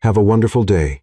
Have a wonderful day.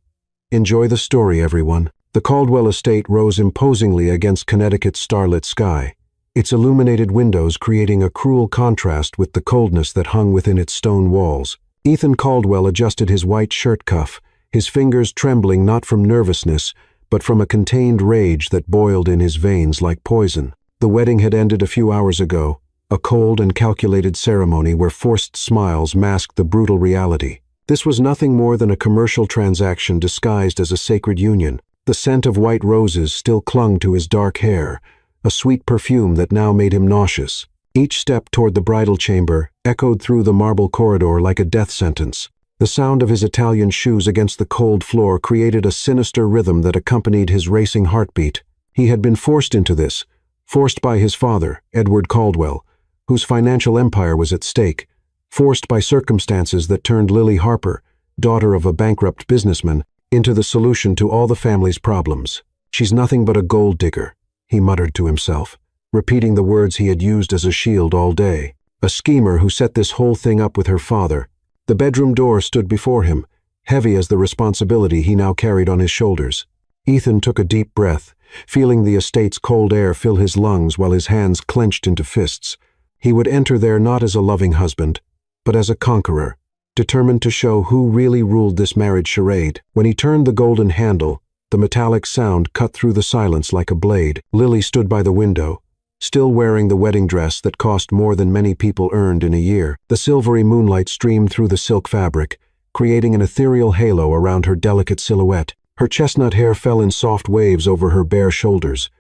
Enjoy the story, everyone. The Caldwell estate rose imposingly against Connecticut's starlit sky, its illuminated windows creating a cruel contrast with the coldness that hung within its stone walls. Ethan Caldwell adjusted his white shirt cuff, his fingers trembling not from nervousness, but from a contained rage that boiled in his veins like poison. The wedding had ended a few hours ago, a cold and calculated ceremony where forced smiles masked the brutal reality. This was nothing more than a commercial transaction disguised as a sacred union. The scent of white roses still clung to his dark hair, a sweet perfume that now made him nauseous. Each step toward the bridal chamber echoed through the marble corridor like a death sentence. The sound of his Italian shoes against the cold floor created a sinister rhythm that accompanied his racing heartbeat. He had been forced into this, forced by his father, Edward Caldwell, whose financial empire was at stake, forced by circumstances that turned Lily Harper, daughter of a bankrupt businessman, into the solution to all the family's problems. "She's nothing but a gold digger," he muttered to himself, repeating the words he had used as a shield all day. A schemer who set this whole thing up with her father. The bedroom door stood before him, heavy as the responsibility he now carried on his shoulders. Ethan took a deep breath, feeling the estate's cold air fill his lungs while his hands clenched into fists. He would enter there not as a loving husband, but as a conqueror, determined to show who really ruled this marriage charade. When he turned the golden handle, the metallic sound cut through the silence like a blade. Lily stood by the window, still wearing the wedding dress that cost more than many people earned in a year. The silvery moonlight streamed through the silk fabric, creating an ethereal halo around her delicate silhouette. Her chestnut hair fell in soft waves over her bare shoulders,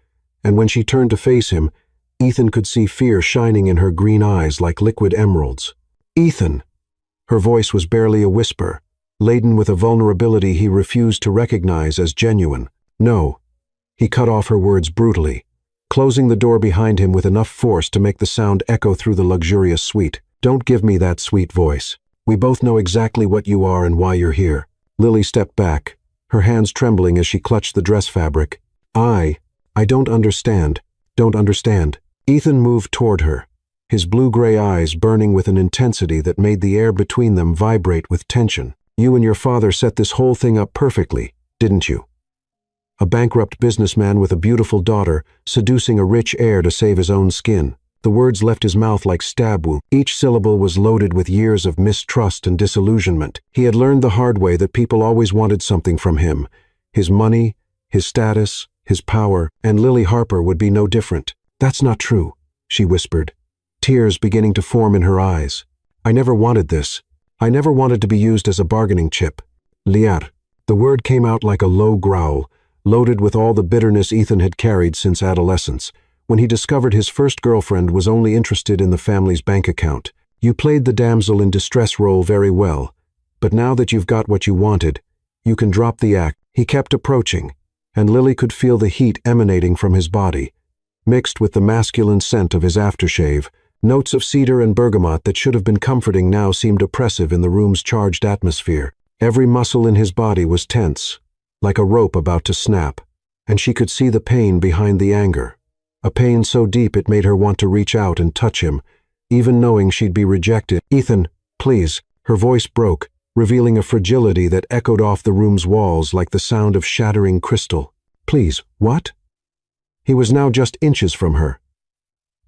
and when she turned to face him, Ethan could see fear shining in her green eyes like liquid emeralds. "Ethan!" Her voice was barely a whisper, laden with a vulnerability he refused to recognize as genuine. "No." He cut off her words brutally, closing the door behind him with enough force to make the sound echo through the luxurious suite. "Don't give me that sweet voice. We both know exactly what you are and why you're here." Lily stepped back, her hands trembling as she clutched the dress fabric. I don't understand. Don't understand." Ethan moved toward her, his blue-gray eyes burning with an intensity that made the air between them vibrate with tension. "You and your father set this whole thing up perfectly, didn't you? A bankrupt businessman with a beautiful daughter, seducing a rich heir to save his own skin." The words left his mouth like stab wounds. Each syllable was loaded with years of mistrust and disillusionment. He had learned the hard way that people always wanted something from him. His money, his status, his power, and Lily Harper would be no different. "That's not true," she whispered, tears beginning to form in her eyes. "I never wanted this. I never wanted to be used as a bargaining chip." "Liar." The word came out like a low growl, loaded with all the bitterness Ethan had carried since adolescence, when he discovered his first girlfriend was only interested in the family's bank account. "You played the damsel in distress role very well, but now that you've got what you wanted, you can drop the act." He kept approaching, and Lily could feel the heat emanating from his body, mixed with the masculine scent of his aftershave. Notes of cedar and bergamot that should have been comforting now seemed oppressive in the room's charged atmosphere. Every muscle in his body was tense, like a rope about to snap, and she could see the pain behind the anger, a pain so deep it made her want to reach out and touch him, even knowing she'd be rejected. "Ethan, please." Her voice broke, revealing a fragility that echoed off the room's walls like the sound of shattering crystal. "Please, what?" He was now just inches from her,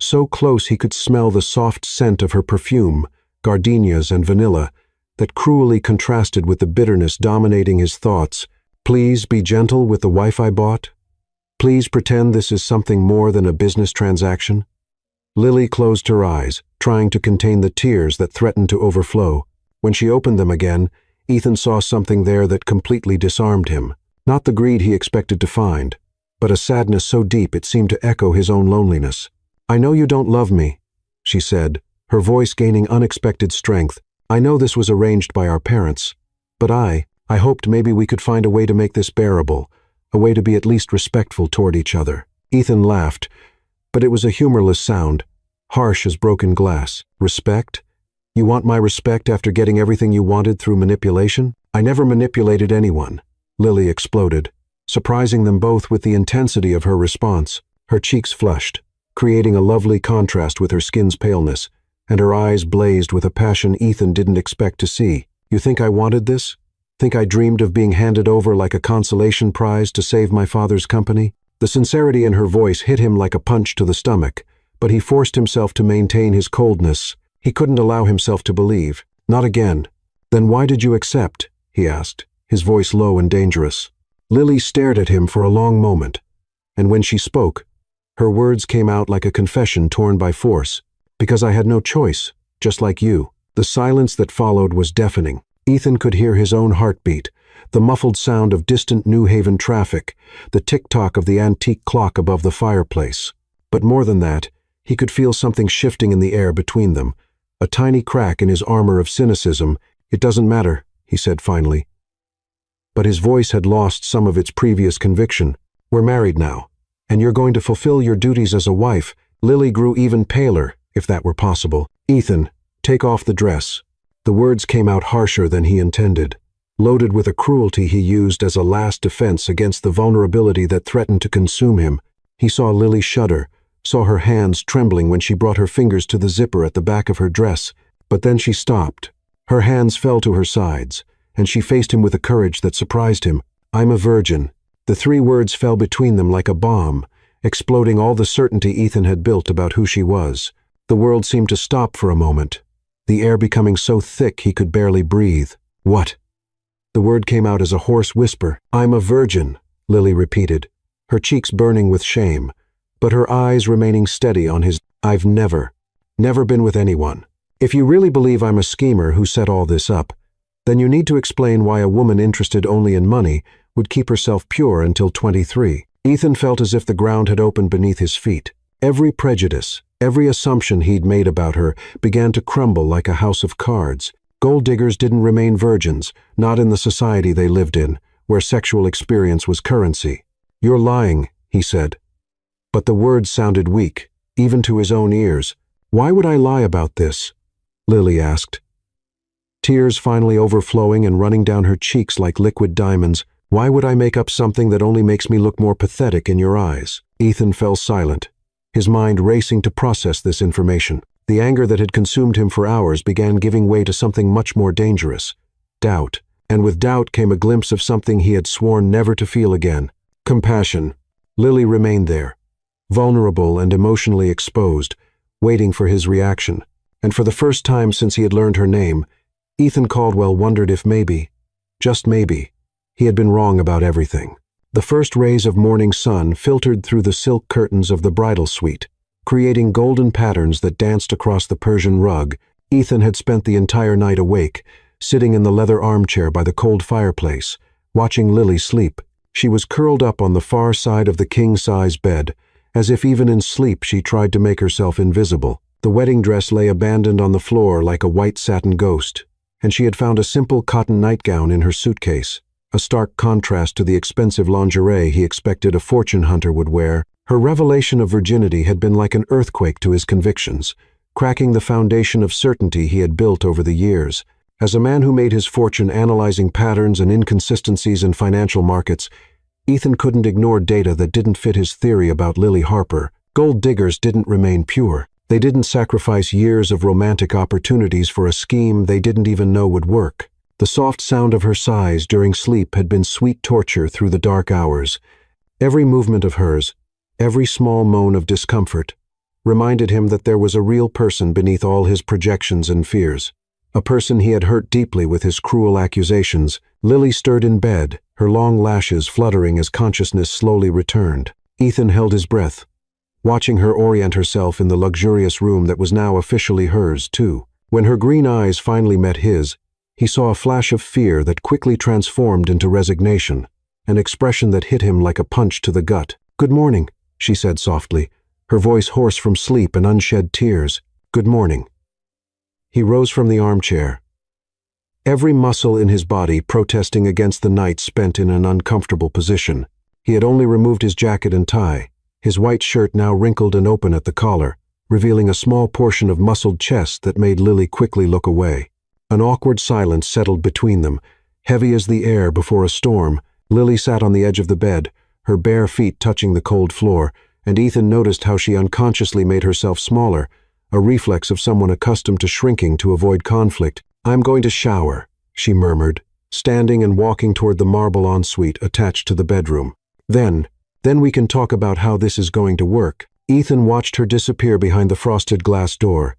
so close he could smell the soft scent of her perfume, gardenias and vanilla, that cruelly contrasted with the bitterness dominating his thoughts. "Please be gentle with the wife I bought. Please pretend this is something more than a business transaction." Lily closed her eyes, trying to contain the tears that threatened to overflow. When she opened them again, Ethan saw something there that completely disarmed him. Not the greed he expected to find, but a sadness so deep it seemed to echo his own loneliness. "I know you don't love me," she said, her voice gaining unexpected strength. "I know this was arranged by our parents, but I hoped maybe we could find a way to make this bearable, a way to be at least respectful toward each other." Ethan laughed, but it was a humorless sound, harsh as broken glass. "Respect? You want my respect after getting everything you wanted through manipulation?" "I never manipulated anyone," Lily exploded, surprising them both with the intensity of her response. Her cheeks flushed, creating a lovely contrast with her skin's paleness, and her eyes blazed with a passion Ethan didn't expect to see. "You think I wanted this?" Think I dreamed of being handed over like a consolation prize to save my father's company? The sincerity in her voice hit him like a punch to the stomach, but he forced himself to maintain his coldness. He couldn't allow himself to believe. Not again. Then why did you accept? He asked, his voice low and dangerous. Lily stared at him for a long moment, and when she spoke, her words came out like a confession torn by force. Because I had no choice, just like you. The silence that followed was deafening. Ethan could hear his own heartbeat, the muffled sound of distant New Haven traffic, the tick-tock of the antique clock above the fireplace. But more than that, he could feel something shifting in the air between them, a tiny crack in his armor of cynicism. It doesn't matter, he said finally. But his voice had lost some of its previous conviction. We're married now, and you're going to fulfill your duties as a wife. Lily grew even paler, if that were possible. Ethan, take off the dress. The words came out harsher than he intended, loaded with a cruelty he used as a last defense against the vulnerability that threatened to consume him. He saw Lily shudder, saw her hands trembling when she brought her fingers to the zipper at the back of her dress, but then she stopped. Her hands fell to her sides, and she faced him with a courage that surprised him. I'm a virgin. The 3 words fell between them like a bomb, exploding all the certainty Ethan had built about who she was. The world seemed to stop for a moment, the air becoming so thick he could barely breathe. What? The word came out as a hoarse whisper. I'm a virgin, Lily repeated, her cheeks burning with shame, but her eyes remaining steady on his. I've never been with anyone. If you really believe I'm a schemer who set all this up, then you need to explain why a woman interested only in money would keep herself pure until 23. Ethan felt as if the ground had opened beneath his feet. Every prejudice, every assumption he'd made about her began to crumble like a house of cards. Gold diggers didn't remain virgins, not in the society they lived in, where sexual experience was currency. You're lying, he said. But the words sounded weak, even to his own ears. Why would I lie about this? Lily asked, tears finally overflowing and running down her cheeks like liquid diamonds. Why would I make up something that only makes me look more pathetic in your eyes? Ethan fell silent, his mind racing to process this information. The anger that had consumed him for hours began giving way to something much more dangerous. Doubt. And with doubt came a glimpse of something he had sworn never to feel again. Compassion. Lily remained there, vulnerable and emotionally exposed, waiting for his reaction. And for the first time since he had learned her name, Ethan Caldwell wondered if maybe, just maybe, he had been wrong about everything. The first rays of morning sun filtered through the silk curtains of the bridal suite, creating golden patterns that danced across the Persian rug. Ethan had spent the entire night awake, sitting in the leather armchair by the cold fireplace, watching Lily sleep. She was curled up on the far side of the king-size bed, as if even in sleep she tried to make herself invisible. The wedding dress lay abandoned on the floor like a white satin ghost, and she had found a simple cotton nightgown in her suitcase, a stark contrast to the expensive lingerie he expected a fortune hunter would wear. Her revelation of virginity had been like an earthquake to his convictions, cracking the foundation of certainty he had built over the years. As a man who made his fortune analyzing patterns and inconsistencies in financial markets, Ethan couldn't ignore data that didn't fit his theory about Lily Harper. Gold diggers didn't remain pure. They didn't sacrifice years of romantic opportunities for a scheme they didn't even know would work. The soft sound of her sighs during sleep had been sweet torture through the dark hours. Every movement of hers, every small moan of discomfort, reminded him that there was a real person beneath all his projections and fears. A person he had hurt deeply with his cruel accusations. Lily stirred in bed, her long lashes fluttering as consciousness slowly returned. Ethan held his breath, watching her orient herself in the luxurious room that was now officially hers, too. When her green eyes finally met his, he saw a flash of fear that quickly transformed into resignation, an expression that hit him like a punch to the gut. Good morning, she said softly, her voice hoarse from sleep and unshed tears. Good morning. He rose from the armchair, every muscle in his body protesting against the night spent in an uncomfortable position. He had only removed his jacket and tie, his white shirt now wrinkled and open at the collar, revealing a small portion of muscled chest that made Lily quickly look away. An awkward silence settled between them, heavy as the air before a storm. Lily sat on the edge of the bed, her bare feet touching the cold floor, and Ethan noticed how she unconsciously made herself smaller, a reflex of someone accustomed to shrinking to avoid conflict. I'm going to shower, she murmured, standing and walking toward the marble ensuite attached to the bedroom. Then we can talk about how this is going to work." Ethan watched her disappear behind the frosted glass door,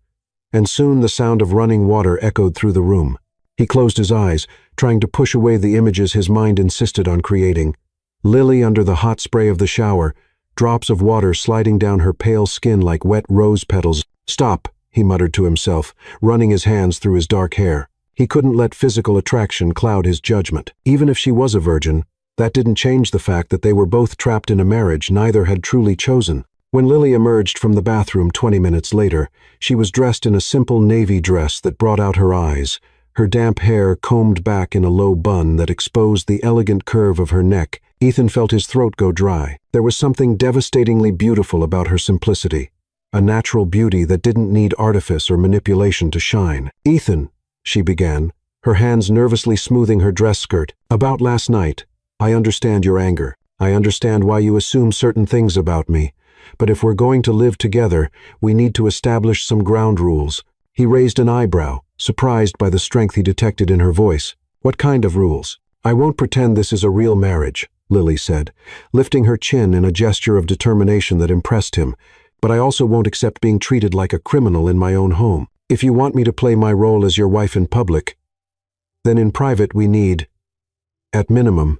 and soon the sound of running water echoed through the room. He closed his eyes, trying to push away the images his mind insisted on creating. Lily under the hot spray of the shower, drops of water sliding down her pale skin like wet rose petals. "Stop," he muttered to himself, running his hands through his dark hair. He couldn't let physical attraction cloud his judgment. Even if she was a virgin, that didn't change the fact that they were both trapped in a marriage neither had truly chosen. When Lily emerged from the bathroom 20 minutes later, she was dressed in a simple navy dress that brought out her eyes, her damp hair combed back in a low bun that exposed the elegant curve of her neck. Ethan felt his throat go dry. There was something devastatingly beautiful about her simplicity, a natural beauty that didn't need artifice or manipulation to shine. "Ethan," she began, her hands nervously smoothing her dress skirt. "About last night, I understand your anger. I understand why you assume certain things about me. But if we're going to live together, we need to establish some ground rules." He raised an eyebrow, surprised by the strength he detected in her voice. "What kind of rules?" "I won't pretend this is a real marriage," Lily said, lifting her chin in a gesture of determination that impressed him. "But I also won't accept being treated like a criminal in my own home. If you want me to play my role as your wife in public, then in private we need, at minimum,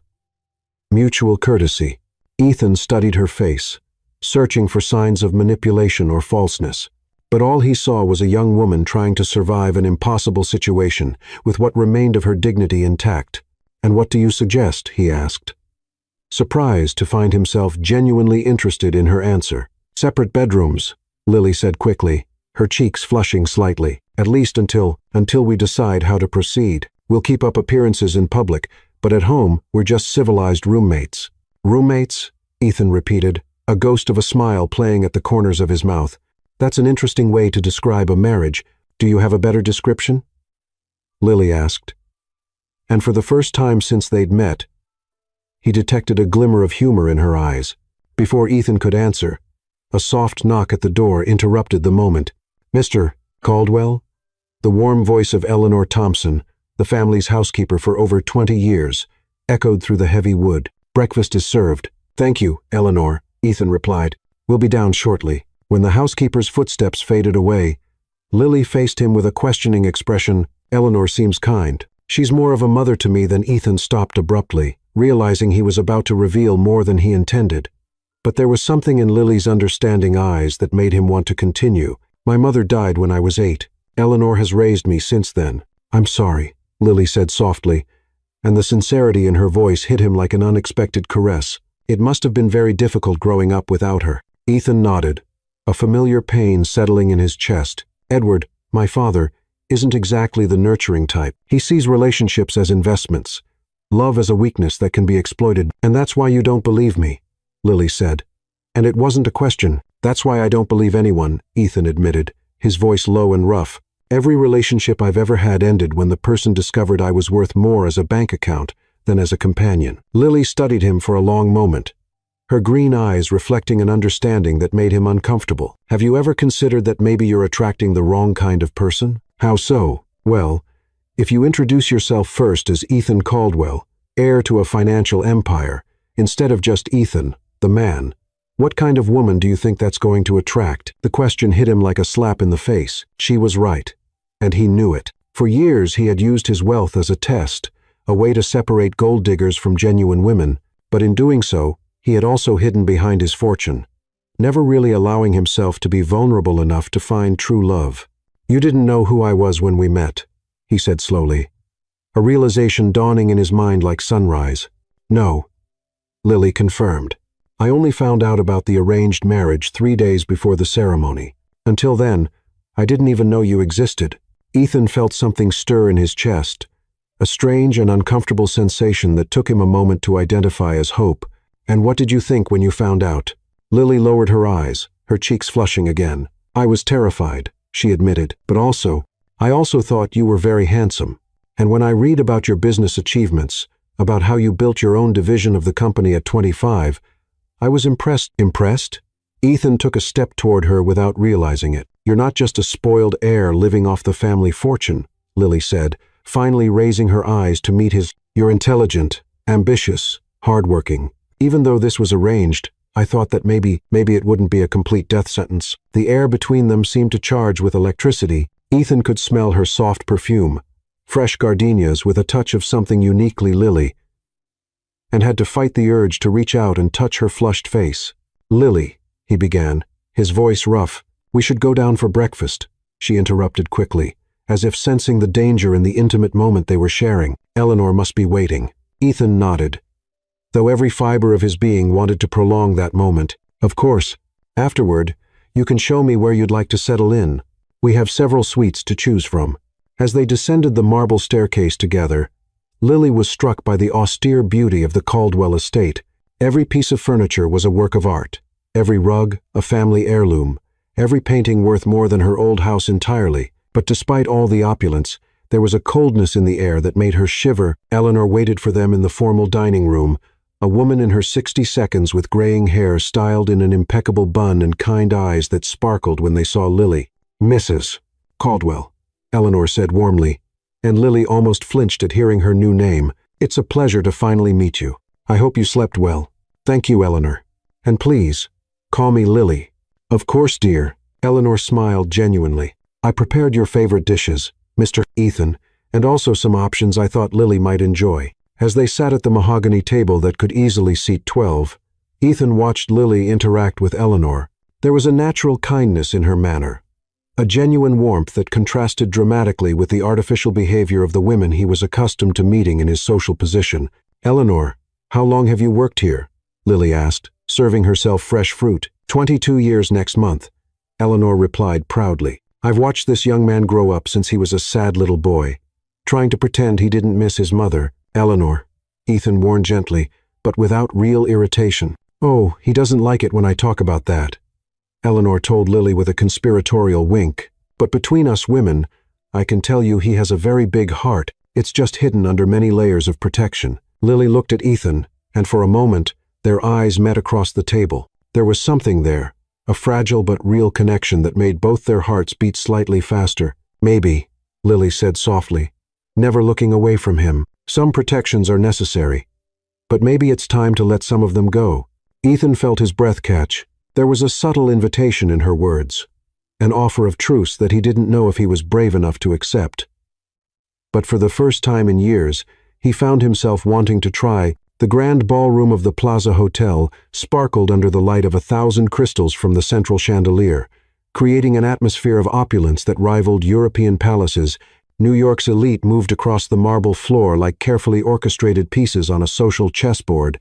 mutual courtesy." Ethan studied her face, searching for signs of manipulation or falseness. But all he saw was a young woman trying to survive an impossible situation with what remained of her dignity intact. "And what do you suggest?" he asked, surprised to find himself genuinely interested in her answer. "Separate bedrooms," Lily said quickly, her cheeks flushing slightly. "At least until we decide how to proceed. We'll keep up appearances in public, but at home we're just civilized roommates." "Roommates?" Ethan repeated, a ghost of a smile playing at the corners of his mouth. "That's an interesting way to describe a marriage. Do you have a better description?" Lily asked. And for the first time since they'd met, he detected a glimmer of humor in her eyes. Before Ethan could answer, a soft knock at the door interrupted the moment. "Mr. Caldwell?" The warm voice of Eleanor Thompson, the family's housekeeper for over 20 years, echoed through the heavy wood. "Breakfast is served." "Thank you, Eleanor," Ethan replied. "We'll be down shortly." When the housekeeper's footsteps faded away, Lily faced him with a questioning expression. "Eleanor seems kind. She's more of a mother to me." Then Ethan stopped abruptly, realizing he was about to reveal more than he intended. But there was something in Lily's understanding eyes that made him want to continue. "My mother died when I was 8. Eleanor has raised me since then." "I'm sorry," Lily said softly, and the sincerity in her voice hit him like an unexpected caress. "It must have been very difficult growing up without her." Ethan nodded, a familiar pain settling in his chest. "Edward, my father, isn't exactly the nurturing type. He sees relationships as investments, love as a weakness that can be exploited." "And that's why you don't believe me," Lily said. "And it wasn't a question. That's why I don't believe anyone," Ethan admitted, his voice low and rough. "Every relationship I've ever had ended when the person discovered I was worth more as a bank account than as a companion." Lily studied him for a long moment, her green eyes reflecting an understanding that made him uncomfortable. "Have you ever considered that maybe you're attracting the wrong kind of person?" "How so?" "Well, if you introduce yourself first as Ethan Caldwell, heir to a financial empire, instead of just Ethan, the man, what kind of woman do you think that's going to attract?" The question hit him like a slap in the face. She was right, and he knew it. For years he had used his wealth as a test, a way to separate gold diggers from genuine women, but in doing so, he had also hidden behind his fortune, never really allowing himself to be vulnerable enough to find true love. "You didn't know who I was when we met," he said slowly, a realization dawning in his mind like sunrise. "No," Lily confirmed. "I only found out about the arranged marriage 3 days before the ceremony. Until then, I didn't even know you existed." Ethan felt something stir in his chest, a strange and uncomfortable sensation that took him a moment to identify as hope. "And what did you think when you found out?" Lily lowered her eyes, her cheeks flushing again. "I was terrified," she admitted, "but I also thought you were very handsome. And when I read about your business achievements, about how you built your own division of the company at 25, I was impressed." "Impressed?" Ethan took a step toward her without realizing it. "You're not just a spoiled heir living off the family fortune," Lily said, finally raising her eyes to meet his. You're intelligent, ambitious, hardworking. Even though this was arranged, I thought that maybe it wouldn't be a complete death sentence. The air between them seemed to charge with electricity. Ethan could smell her soft perfume, fresh gardenias with a touch of something uniquely Lily, and had to fight the urge to reach out and touch her flushed face. "Lily," he began, his voice rough. "We should go down for breakfast," she interrupted quickly, as if sensing the danger in the intimate moment they were sharing. Eleanor must be waiting. Ethan nodded, though every fiber of his being wanted to prolong that moment. "Of course. Afterward, you can show me where you'd like to settle in. We have several suites to choose from." As they descended the marble staircase together, Lily was struck by the austere beauty of the Caldwell estate. Every piece of furniture was a work of art, every rug a family heirloom, every painting worth more than her old house entirely. But despite all the opulence, there was a coldness in the air that made her shiver. Eleanor waited for them in the formal dining room, a woman in her 60s with graying hair styled in an impeccable bun and kind eyes that sparkled when they saw Lily. "Mrs. Caldwell," Eleanor said warmly, and Lily almost flinched at hearing her new name. "It's a pleasure to finally meet you. I hope you slept well." "Thank you, Eleanor. And please, call me Lily." "Of course, dear." Eleanor smiled genuinely. "I prepared your favorite dishes, Mr. Ethan, and also some options I thought Lily might enjoy." As they sat at the mahogany table that could easily seat 12, Ethan watched Lily interact with Eleanor. There was a natural kindness in her manner, a genuine warmth that contrasted dramatically with the artificial behavior of the women he was accustomed to meeting in his social position. "Eleanor, how long have you worked here?" Lily asked, serving herself fresh fruit. 22 years next month," Eleanor replied proudly. "I've watched this young man grow up since he was a sad little boy, trying to pretend he didn't miss his mother." "Eleanor," Ethan warned gently, but without real irritation. "Oh, he doesn't like it when I talk about that," Eleanor told Lily with a conspiratorial wink. "But between us women, I can tell you he has a very big heart. It's just hidden under many layers of protection." Lily looked at Ethan, and for a moment, their eyes met across the table. There was something there, a fragile but real connection that made both their hearts beat slightly faster. "Maybe," Lily said softly, never looking away from him. "Some protections are necessary, but maybe it's time to let some of them go." Ethan felt his breath catch. There was a subtle invitation in her words, an offer of truce that he didn't know if he was brave enough to accept. But for the first time in years, he found himself wanting to try. The grand ballroom of the Plaza Hotel sparkled under the light of 1,000 crystals from the central chandelier, creating an atmosphere of opulence that rivaled European palaces. New York's elite moved across the marble floor like carefully orchestrated pieces on a social chessboard.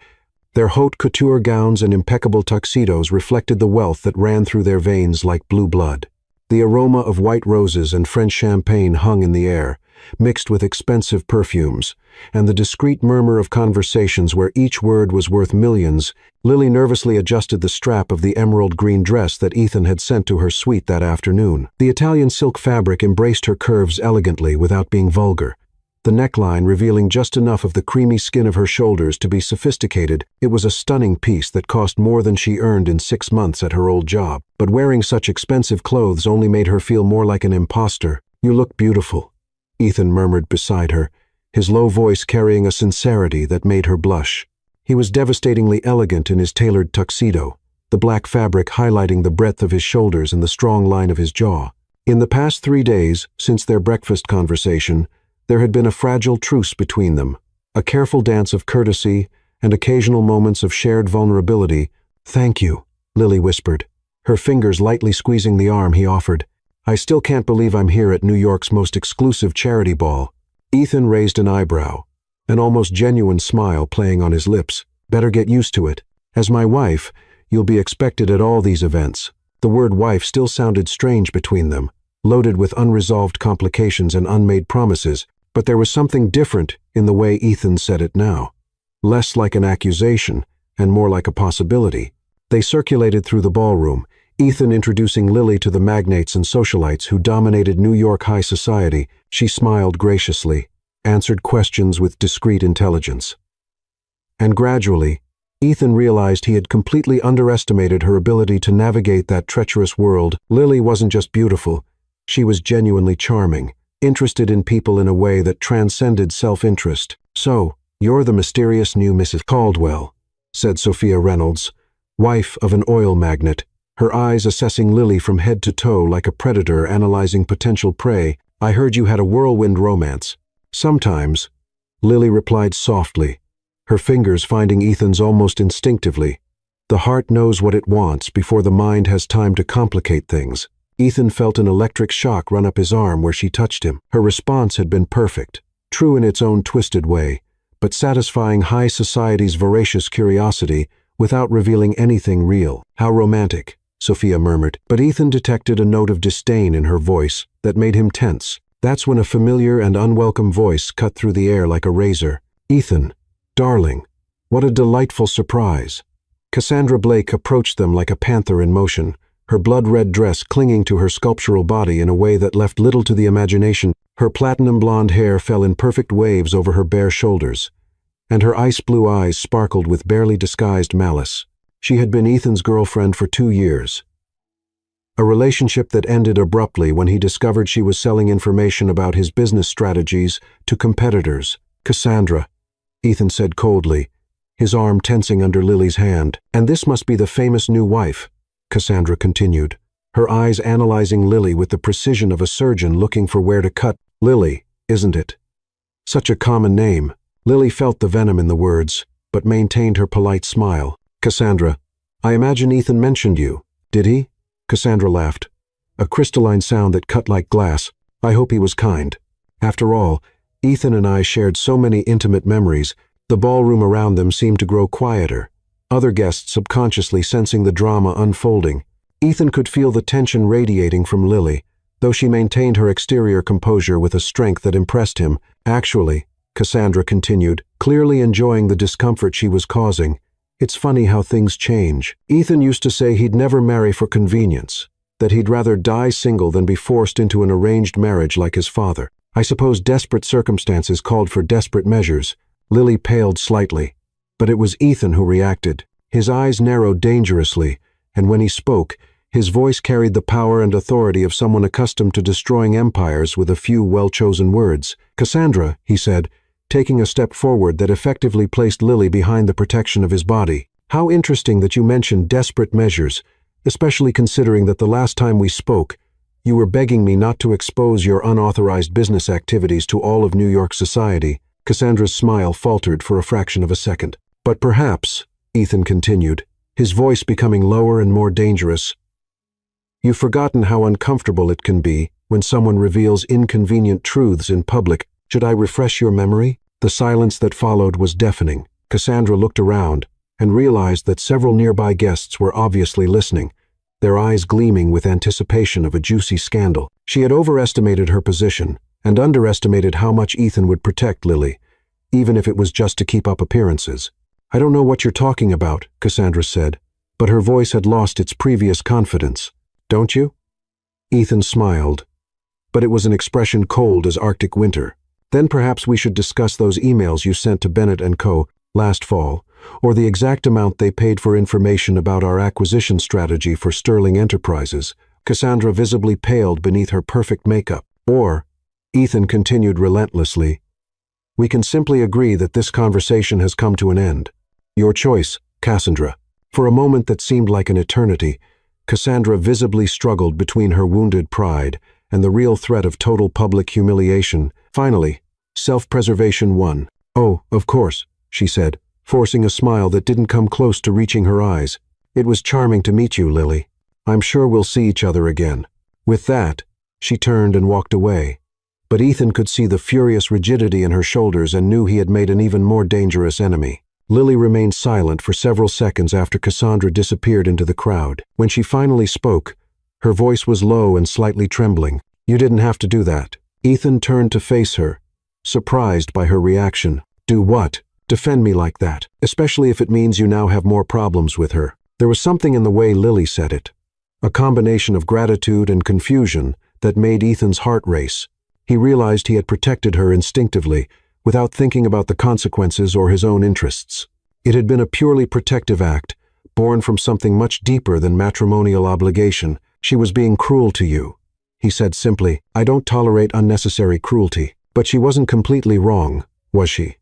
Their haute couture gowns and impeccable tuxedos reflected the wealth that ran through their veins like blue blood. The aroma of white roses and French champagne hung in the air, mixed with expensive perfumes, and the discreet murmur of conversations where each word was worth millions. Lily nervously adjusted the strap of the emerald green dress that Ethan had sent to her suite that afternoon. The Italian silk fabric embraced her curves elegantly without being vulgar, the neckline revealing just enough of the creamy skin of her shoulders to be sophisticated. It was a stunning piece that cost more than she earned in 6 months at her old job. But wearing such expensive clothes only made her feel more like an imposter. "You look beautiful," Ethan murmured beside her, his low voice carrying a sincerity that made her blush. He was devastatingly elegant in his tailored tuxedo, the black fabric highlighting the breadth of his shoulders and the strong line of his jaw. In the past 3 days, since their breakfast conversation, there had been a fragile truce between them, a careful dance of courtesy and occasional moments of shared vulnerability. "Thank you," Lily whispered, her fingers lightly squeezing the arm he offered. "I still can't believe I'm here at New York's most exclusive charity ball." Ethan raised an eyebrow, an almost genuine smile playing on his lips. "Better get used to it. As my wife, you'll be expected at all these events." The word wife still sounded strange between them, loaded with unresolved complications and unmade promises, but there was something different in the way Ethan said it now. Less like an accusation and more like a possibility. They circulated through the ballroom, Ethan introducing Lily to the magnates and socialites who dominated New York high society. She smiled graciously, answered questions with discreet intelligence. And gradually, Ethan realized he had completely underestimated her ability to navigate that treacherous world. Lily wasn't just beautiful, she was genuinely charming, interested in people in a way that transcended self-interest. "So, "You're the mysterious new Mrs. Caldwell," said Sophia Reynolds, wife of an oil magnate, her eyes assessing Lily from head to toe like a predator analyzing potential prey. "I heard you had a whirlwind romance." "Sometimes," Lily replied softly, her fingers finding Ethan's almost instinctively. The heart knows what it wants before the mind has time to complicate things. Ethan felt an electric shock run up his arm where she touched him. Her response had been perfect, true in its own twisted way, but satisfying high society's voracious curiosity without revealing anything real. "How romantic," Sophia murmured, but Ethan detected a note of disdain in her voice that made him tense. That's when a familiar and unwelcome voice cut through the air like a razor. "Ethan, darling, what a delightful surprise." Cassandra Blake approached them like a panther in motion, her blood-red dress clinging to her sculptural body in a way that left little to the imagination. Her platinum blonde hair fell in perfect waves over her bare shoulders, and her ice-blue eyes sparkled with barely disguised malice. She had been Ethan's girlfriend for 2 years. A relationship that ended abruptly when he discovered she was selling information about his business strategies to competitors. "Cassandra," Ethan said coldly, his arm tensing under Lily's hand. "And this must be the famous new wife," Cassandra continued, her eyes analyzing Lily with the precision of a surgeon looking for where to cut. "Lily, isn't it? Such a common name." Lily felt the venom in the words, but maintained her polite smile. "Cassandra, I imagine Ethan mentioned you. Did he?" Cassandra laughed, a crystalline sound that cut like glass. "I hope he was kind. After all, Ethan and I shared so many intimate memories." The ballroom around them seemed to grow quieter, other guests subconsciously sensing the drama unfolding. Ethan could feel the tension radiating from Lily, though she maintained her exterior composure with a strength that impressed him. "Actually," Cassandra continued, clearly enjoying the discomfort she was causing, "it's funny how things change. Ethan used to say he'd never marry for convenience, that he'd rather die single than be forced into an arranged marriage like his father. I suppose desperate circumstances called for desperate measures." Lily paled slightly, but it was Ethan who reacted. His eyes narrowed dangerously, and when he spoke, his voice carried the power and authority of someone accustomed to destroying empires with a few well-chosen words. "Cassandra," he said, taking a step forward that effectively placed Lily behind the protection of his body. "How interesting that you mentioned desperate measures, especially considering that the last time we spoke, you were begging me not to expose your unauthorized business activities to all of New York society." Cassandra's smile faltered for a fraction of a second. "But perhaps," Ethan continued, his voice becoming lower and more dangerous, "you've forgotten how uncomfortable it can be when someone reveals inconvenient truths in public. Should I refresh your memory?" The silence that followed was deafening. Cassandra looked around and realized that several nearby guests were obviously listening, their eyes gleaming with anticipation of a juicy scandal. She had overestimated her position and underestimated how much Ethan would protect Lily, even if it was just to keep up appearances. "I don't know what you're talking about," Cassandra said, but her voice had lost its previous confidence. "Don't you?" Ethan smiled, but it was an expression cold as Arctic winter. "Then perhaps we should discuss those emails you sent to Bennett & Co. last fall, or the exact amount they paid for information about our acquisition strategy for Sterling Enterprises." Cassandra visibly paled beneath her perfect makeup. "Or," Ethan continued relentlessly, "we can simply agree that this conversation has come to an end. Your choice, Cassandra." For a moment that seemed like an eternity, Cassandra visibly struggled between her wounded pride and the real threat of total public humiliation. Finally, self-preservation won. "Oh, of course," she said, forcing a smile that didn't come close to reaching her eyes. "It was charming to meet you, Lily. I'm sure we'll see each other again." With that, she turned and walked away. But Ethan could see the furious rigidity in her shoulders and knew he had made an even more dangerous enemy. Lily remained silent for several seconds after Cassandra disappeared into the crowd. When she finally spoke, her voice was low and slightly trembling. "You didn't have to do that." Ethan turned to face her, surprised by her reaction. "Do what? Defend me like that, especially if it means you now have more problems with her." There was something in the way Lily said it, a combination of gratitude and confusion that made Ethan's heart race. He realized he had protected her instinctively, without thinking about the consequences or his own interests. It had been a purely protective act, born from something much deeper than matrimonial obligation. "She was being cruel to you," he said simply. "I don't tolerate unnecessary cruelty." "But she wasn't completely wrong, was she?"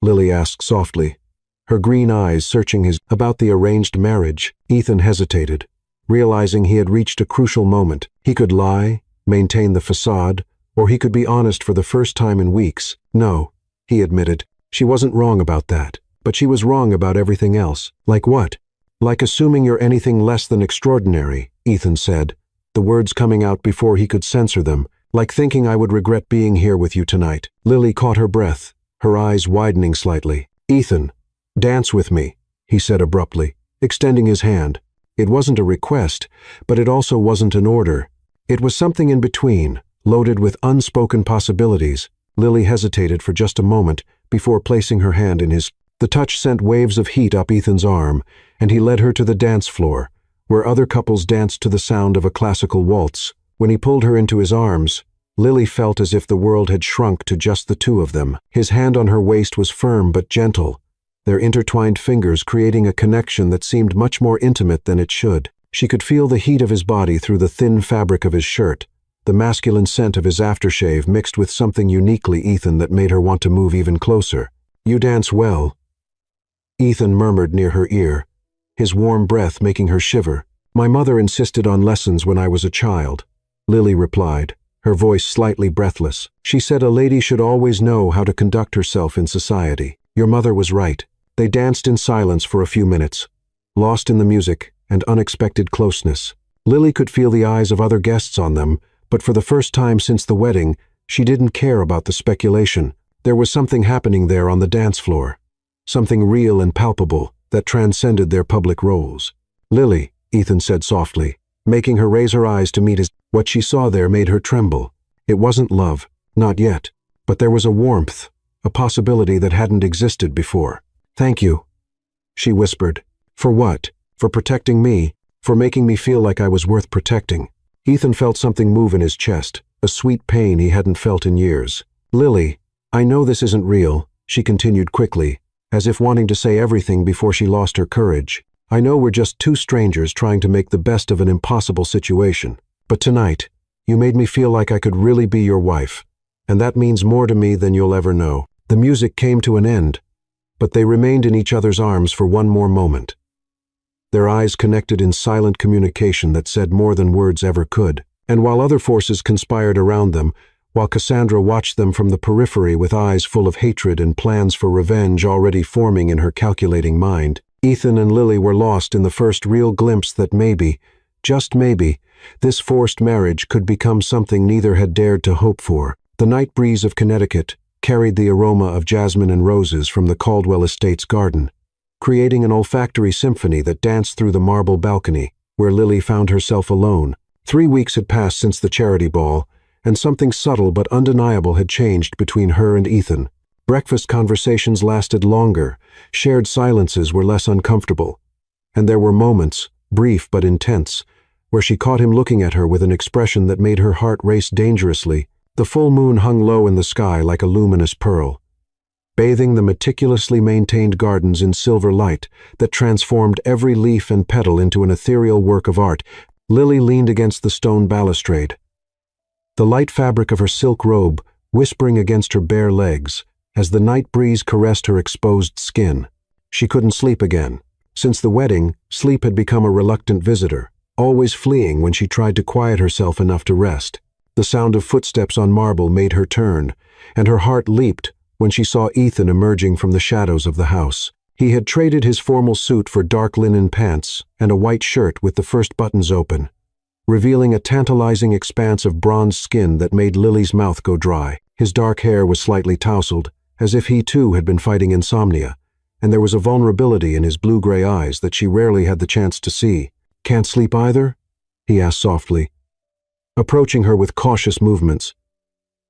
Lily asked softly, her green eyes searching his. About the arranged marriage. Ethan hesitated, realizing he had reached a crucial moment. He could lie, maintain the facade, or he could be honest for the first time in weeks. No, he admitted, she wasn't wrong about that, but she was wrong about everything else. Like what? Like assuming you're anything less than extraordinary, Ethan said, the words coming out before he could censor them. Like thinking I would regret being here with you tonight. Lily caught her breath, her eyes widening slightly. Ethan, dance with me, he said abruptly, extending his hand. It wasn't a request, but it also wasn't an order. It was something in between, loaded with unspoken possibilities. Lily hesitated for just a moment before placing her hand in his. The touch sent waves of heat up Ethan's arm, and he led her to the dance floor, where other couples danced to the sound of a classical waltz. When he pulled her into his arms, Lily felt as if the world had shrunk to just the two of them. His hand on her waist was firm but gentle, their intertwined fingers creating a connection that seemed much more intimate than it should. She could feel the heat of his body through the thin fabric of his shirt, the masculine scent of his aftershave mixed with something uniquely Ethan that made her want to move even closer. You dance well, Ethan murmured near her ear, his warm breath making her shiver. My mother insisted on lessons when I was a child, Lily replied, her voice slightly breathless. She said a lady should always know how to conduct herself in society. Your mother was right. They danced in silence for a few minutes, lost in the music and unexpected closeness. Lily could feel the eyes of other guests on them, but for the first time since the wedding, she didn't care about the speculation. There was something happening there on the dance floor, something real and palpable that transcended their public roles. Lily, Ethan said softly, making her raise her eyes to meet his. What she saw there made her tremble. It wasn't love, not yet, but there was a warmth, a possibility that hadn't existed before. Thank you, she whispered. For what? For protecting me, for making me feel like I was worth protecting. Ethan felt something move in his chest, a sweet pain he hadn't felt in years. Lily, I know this isn't real, she continued quickly, as if wanting to say everything before she lost her courage. I know we're just two strangers trying to make the best of an impossible situation. But tonight, you made me feel like I could really be your wife, and that means more to me than you'll ever know. The music came to an end, but they remained in each other's arms for one more moment. Their eyes connected in silent communication that said more than words ever could. And while other forces conspired around them, while Cassandra watched them from the periphery with eyes full of hatred and plans for revenge already forming in her calculating mind, Ethan and Lily were lost in the first real glimpse that maybe, just maybe, this forced marriage could become something neither had dared to hope for. The night breeze of Connecticut carried the aroma of jasmine and roses from the Caldwell Estate's garden, creating an olfactory symphony that danced through the marble balcony, where Lily found herself alone. 3 weeks had passed since the charity ball, and something subtle but undeniable had changed between her and Ethan. Breakfast conversations lasted longer, shared silences were less uncomfortable, and there were moments, brief but intense, where she caught him looking at her with an expression that made her heart race dangerously. The full moon hung low in the sky like a luminous pearl, bathing the meticulously maintained gardens in silver light that transformed every leaf and petal into an ethereal work of art. Lily leaned against the stone balustrade, the light fabric of her silk robe whispering against her bare legs as the night breeze caressed her exposed skin. She couldn't sleep again. Since the wedding, sleep had become a reluctant visitor, always fleeing when she tried to quiet herself enough to rest. The sound of footsteps on marble made her turn, and her heart leaped when she saw Ethan emerging from the shadows of the house. He had traded his formal suit for dark linen pants and a white shirt with the first buttons open, revealing a tantalizing expanse of bronze skin that made Lily's mouth go dry. His dark hair was slightly tousled, as if he too had been fighting insomnia, and there was a vulnerability in his blue-gray eyes that she rarely had the chance to see. Can't sleep either? He asked softly, approaching her with cautious movements,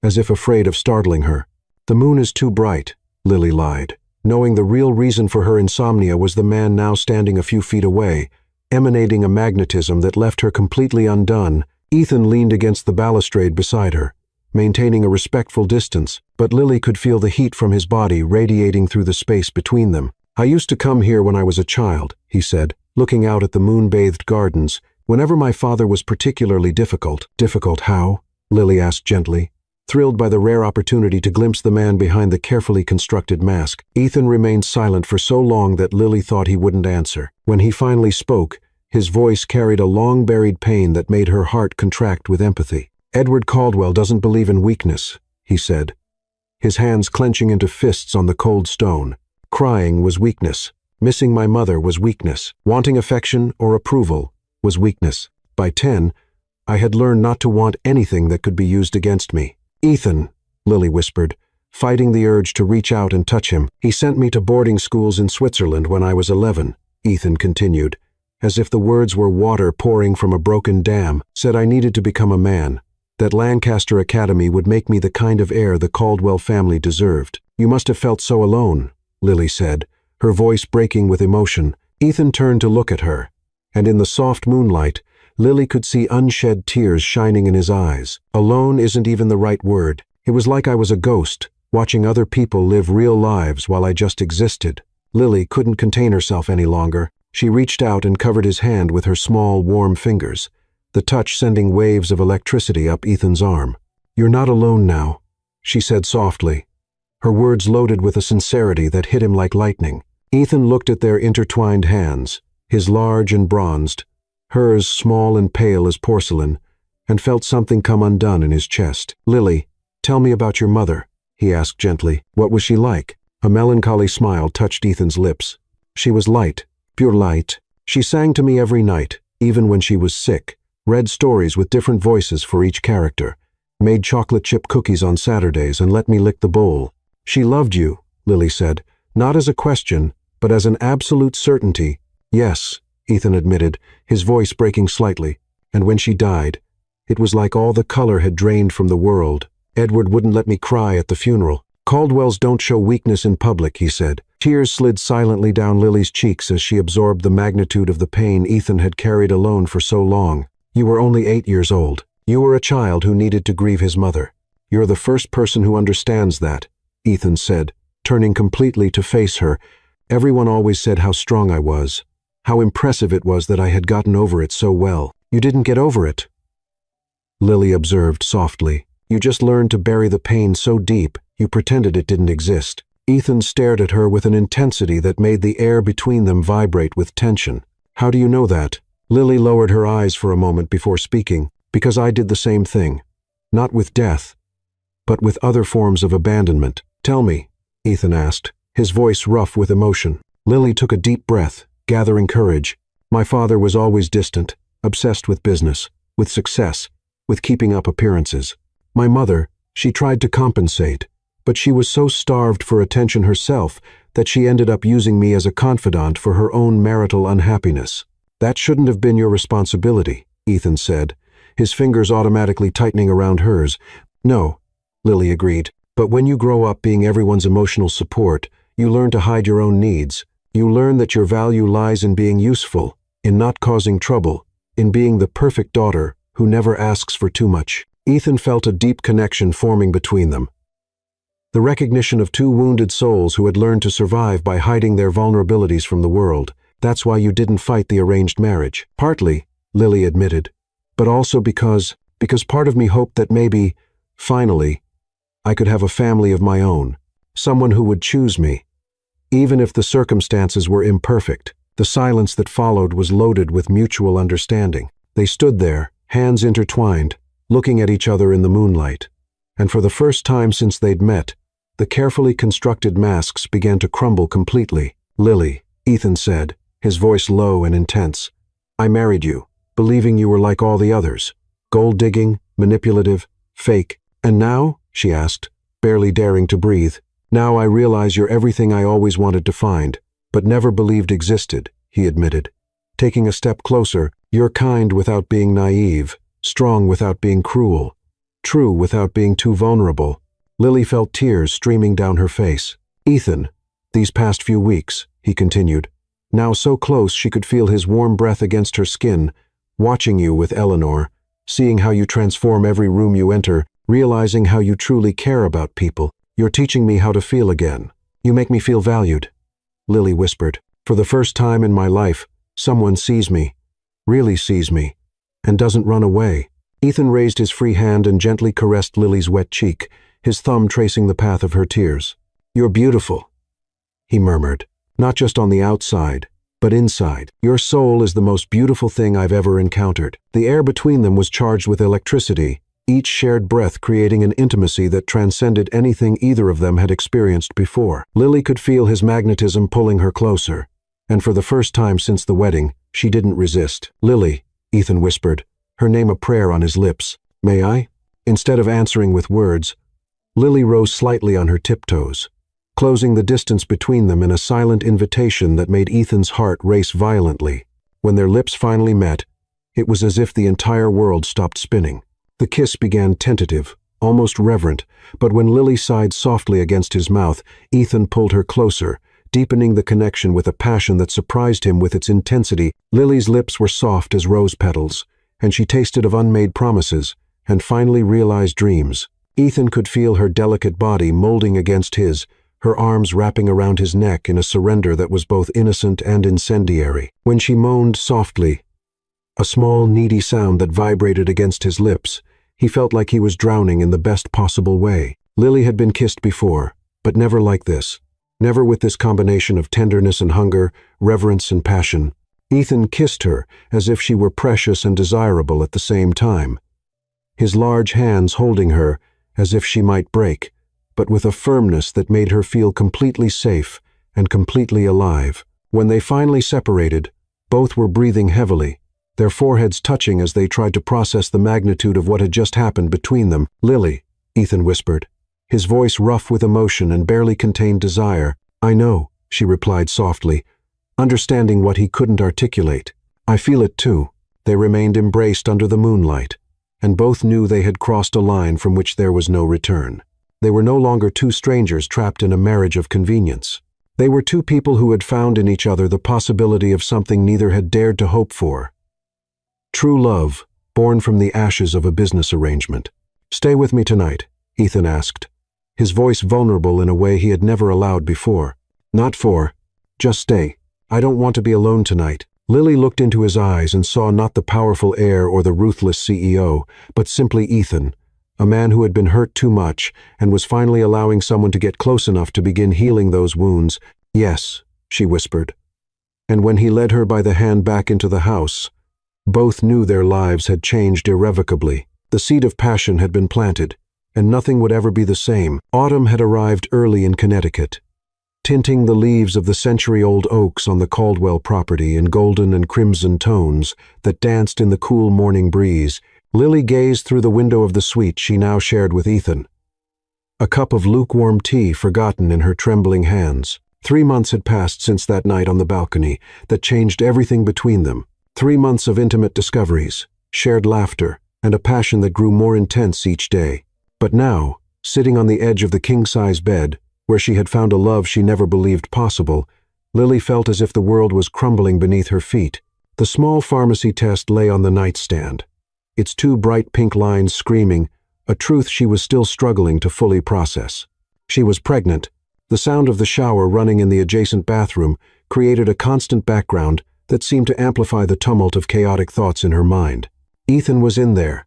as if afraid of startling her. The moon is too bright, Lily lied, knowing the real reason for her insomnia was the man now standing a few feet away, emanating a magnetism that left her completely undone. Ethan leaned against the balustrade beside her, maintaining a respectful distance, but Lily could feel the heat from his body radiating through the space between them. I used to come here when I was a child, he said, looking out at the moon-bathed gardens, whenever my father was particularly difficult. Difficult how? Lily asked gently. thrilled by the rare opportunity to glimpse the man behind the carefully constructed mask. Ethan remained silent for so long that Lily thought he wouldn't answer. When he finally spoke, his voice carried a long-buried pain that made her heart contract with empathy. "Edward Caldwell doesn't believe in weakness," he said, his hands clenching into fists on the cold stone. "Crying was weakness. Missing my mother was weakness. Wanting affection or approval was weakness. By 10, I had learned not to want anything that could be used against me." "Ethan," Lily whispered, fighting the urge to reach out and touch him. "He sent me to boarding schools in Switzerland when I was 11, Ethan continued, as if the words were water pouring from a broken dam. "Said I needed to become a man, that Lancaster Academy would make me the kind of heir the Caldwell family deserved." "You must have felt so alone," Lily said, her voice breaking with emotion. Ethan turned to look at her, and in the soft moonlight, Lily could see unshed tears shining in his eyes. "Alone isn't even the right word. It was like I was a ghost, watching other people live real lives while I just existed." Lily couldn't contain herself any longer. She reached out and covered his hand with her small, warm fingers, the touch sending waves of electricity up Ethan's arm. "You're not alone now," she said softly, her words loaded with a sincerity that hit him like lightning. Ethan looked at their intertwined hands, his large and bronzed, hers small and pale as porcelain, and felt something come undone in his chest. "Lily, tell me about your mother," he asked gently. "What was she like?" A melancholy smile touched Ethan's lips. "She was light, pure light. She sang to me every night, even when she was sick, read stories with different voices for each character, made chocolate chip cookies on Saturdays and let me lick the bowl." "She loved you," Lily said, not as a question, but as an absolute certainty. "Yes," Ethan admitted, his voice breaking slightly, "and when she died, it was like all the color had drained from the world. Edward wouldn't let me cry at the funeral." "Caldwells don't show weakness in public," he said. Tears slid silently down Lily's cheeks as she absorbed the magnitude of the pain Ethan had carried alone for so long. "You were only 8 years old. You were a child who needed to grieve his mother. You're the first person who understands that," Ethan said, turning completely to face her. "Everyone always said how strong I was, how impressive it was that I had gotten over it so well." "You didn't get over it," Lily observed softly. "You just learned to bury the pain so deep, you pretended it didn't exist." Ethan stared at her with an intensity that made the air between them vibrate with tension. "How do you know that?" Lily lowered her eyes for a moment before speaking. "Because I did the same thing. Not with death, but with other forms of abandonment." "Tell me," Ethan asked, his voice rough with emotion. Lily took a deep breath, gathering courage. "My father was always distant, obsessed with business, with success, with keeping up appearances. My mother, she tried to compensate, but she was so starved for attention herself that she ended up using me as a confidant for her own marital unhappiness." "That shouldn't have been your responsibility," Ethan said, his fingers automatically tightening around hers. "No," Lily agreed, "but when you grow up being everyone's emotional support, you learn to hide your own needs. You learn that your value lies in being useful, in not causing trouble, in being the perfect daughter who never asks for too much." Ethan felt a deep connection forming between them. The recognition of two wounded souls who had learned to survive by hiding their vulnerabilities from the world. "That's why you didn't fight the arranged marriage." "Partly," Lily admitted, "but also because part of me hoped that maybe, finally, I could have a family of my own, someone who would choose me, even if the circumstances were imperfect." The silence that followed was loaded with mutual understanding. They stood there, hands intertwined, looking at each other in the moonlight, and for the first time since they'd met, the carefully constructed masks began to crumble completely. "Lily," Ethan said, his voice low and intense, "I married you, believing you were like all the others, gold-digging, manipulative, fake. And now?" she asked, barely daring to breathe. "Now I realize you're everything I always wanted to find, but never believed existed," he admitted. Taking a step closer, "You're kind without being naive, strong without being cruel, true without being too vulnerable." Lily felt tears streaming down her face. "Ethan, these past few weeks," he continued, now so close she could feel his warm breath against her skin, "watching you with Eleanor, seeing how you transform every room you enter, realizing how you truly care about people. You're teaching me how to feel again. You make me feel valued," Lily whispered. "For the first time in my life, someone sees me, really sees me, and doesn't run away." Ethan raised his free hand and gently caressed Lily's wet cheek, his thumb tracing the path of her tears. "You're beautiful," he murmured. "Not just on the outside, but inside. Your soul is the most beautiful thing I've ever encountered." The air between them was charged with electricity, each shared breath creating an intimacy that transcended anything either of them had experienced before. Lily could feel his magnetism pulling her closer, and for the first time since the wedding, she didn't resist. "Lily," Ethan whispered, her name a prayer on his lips. "May I?" Instead of answering with words, Lily rose slightly on her tiptoes, closing the distance between them in a silent invitation that made Ethan's heart race violently. When their lips finally met, it was as if the entire world stopped spinning. The kiss began tentative, almost reverent, but when Lily sighed softly against his mouth, Ethan pulled her closer, deepening the connection with a passion that surprised him with its intensity. Lily's lips were soft as rose petals, and she tasted of unmade promises and finally realized dreams. Ethan could feel her delicate body molding against his, her arms wrapping around his neck in a surrender that was both innocent and incendiary. When she moaned softly, a small, needy sound that vibrated against his lips, he felt like he was drowning in the best possible way. Lily had been kissed before, but never like this. Never with this combination of tenderness and hunger, reverence and passion. Ethan kissed her as if she were precious and desirable at the same time, his large hands holding her as if she might break, but with a firmness that made her feel completely safe and completely alive. When they finally separated, both were breathing heavily, their foreheads touching as they tried to process the magnitude of what had just happened between them. "Lily," Ethan whispered, his voice rough with emotion and barely contained desire. "I know," she replied softly, understanding what he couldn't articulate. "I feel it too." They remained embraced under the moonlight, and both knew they had crossed a line from which there was no return. They were no longer two strangers trapped in a marriage of convenience. They were two people who had found in each other the possibility of something neither had dared to hope for. True love, born from the ashes of a business arrangement. "Stay with me tonight," Ethan asked, his voice vulnerable in a way he had never allowed before. "Not for, just stay. I don't want to be alone tonight." Lily looked into his eyes and saw not the powerful heir or the ruthless CEO, but simply Ethan, a man who had been hurt too much and was finally allowing someone to get close enough to begin healing those wounds. "Yes," she whispered. And when he led her by the hand back into the house, both knew their lives had changed irrevocably. The seed of passion had been planted, and nothing would ever be the same. Autumn had arrived early in Connecticut, tinting the leaves of the century-old oaks on the Caldwell property in golden and crimson tones that danced in the cool morning breeze. Lily gazed through the window of the suite she now shared with Ethan, a cup of lukewarm tea forgotten in her trembling hands. 3 months had passed since that night on the balcony that changed everything between them. 3 months of intimate discoveries, shared laughter, and a passion that grew more intense each day. But now, sitting on the edge of the king-size bed, where she had found a love she never believed possible, Lily felt as if the world was crumbling beneath her feet. The small pharmacy test lay on the nightstand, its 2 bright pink lines screaming, a truth she was still struggling to fully process. She was pregnant. The sound of the shower running in the adjacent bathroom created a constant background that seemed to amplify the tumult of chaotic thoughts in her mind. Ethan was in there,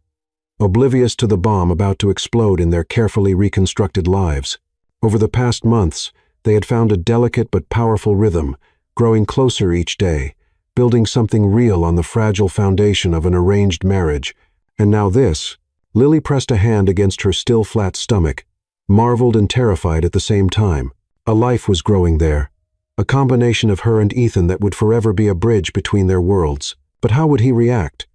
oblivious to the bomb about to explode in their carefully reconstructed lives. Over the past months, they had found a delicate but powerful rhythm, growing closer each day, building something real on the fragile foundation of an arranged marriage. And now this. Lily pressed a hand against her still flat stomach, marveled and terrified at the same time. A life was growing there, a combination of her and Ethan that would forever be a bridge between their worlds. But how would he react?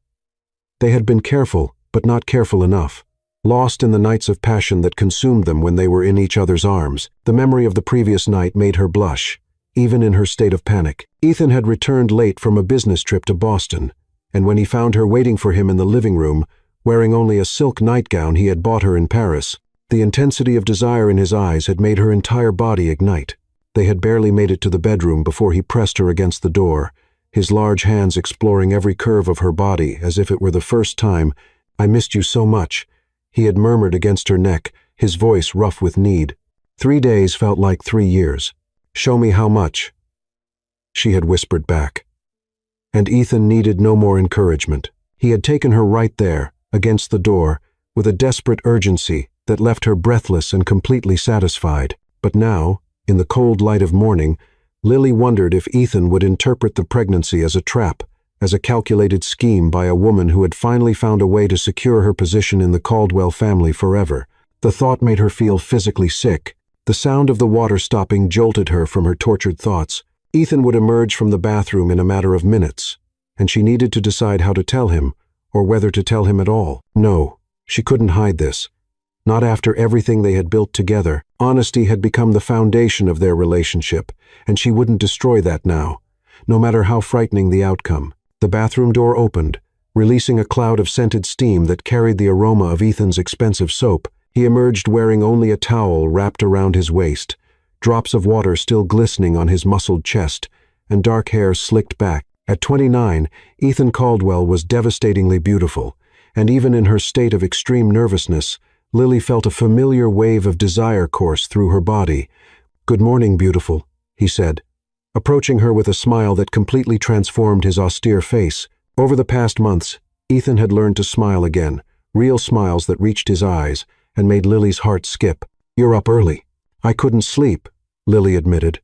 They had been careful, but not careful enough. Lost in the nights of passion that consumed them when they were in each other's arms. The memory of the previous night made her blush, even in her state of panic. Ethan had returned late from a business trip to Boston, and when he found her waiting for him in the living room, wearing only a silk nightgown he had bought her in Paris, the intensity of desire in his eyes had made her entire body ignite. They had barely made it to the bedroom before he pressed her against the door, his large hands exploring every curve of her body as if it were the first time. "I missed you so much," he had murmured against her neck, his voice rough with need. 3 days felt like 3 years. "Show me how much," she had whispered back. And Ethan needed no more encouragement. He had taken her right there, against the door, with a desperate urgency that left her breathless and completely satisfied. But now, in the cold light of morning, Lily wondered if Ethan would interpret the pregnancy as a trap, as a calculated scheme by a woman who had finally found a way to secure her position in the Caldwell family forever. The thought made her feel physically sick. The sound of the water stopping jolted her from her tortured thoughts. Ethan would emerge from the bathroom in a matter of minutes, and she needed to decide how to tell him, or whether to tell him at all. No, she couldn't hide this. Not after everything they had built together. Honesty had become the foundation of their relationship, and she wouldn't destroy that now, no matter how frightening the outcome. The bathroom door opened, releasing a cloud of scented steam that carried the aroma of Ethan's expensive soap. He emerged wearing only a towel wrapped around his waist, drops of water still glistening on his muscled chest, and dark hair slicked back. At 29, Ethan Caldwell was devastatingly beautiful, and even in her state of extreme nervousness, Lily felt a familiar wave of desire course through her body. "Good morning, beautiful," he said, approaching her with a smile that completely transformed his austere face. Over the past months, Ethan had learned to smile again, real smiles that reached his eyes and made Lily's heart skip. "You're up early." "I couldn't sleep," Lily admitted,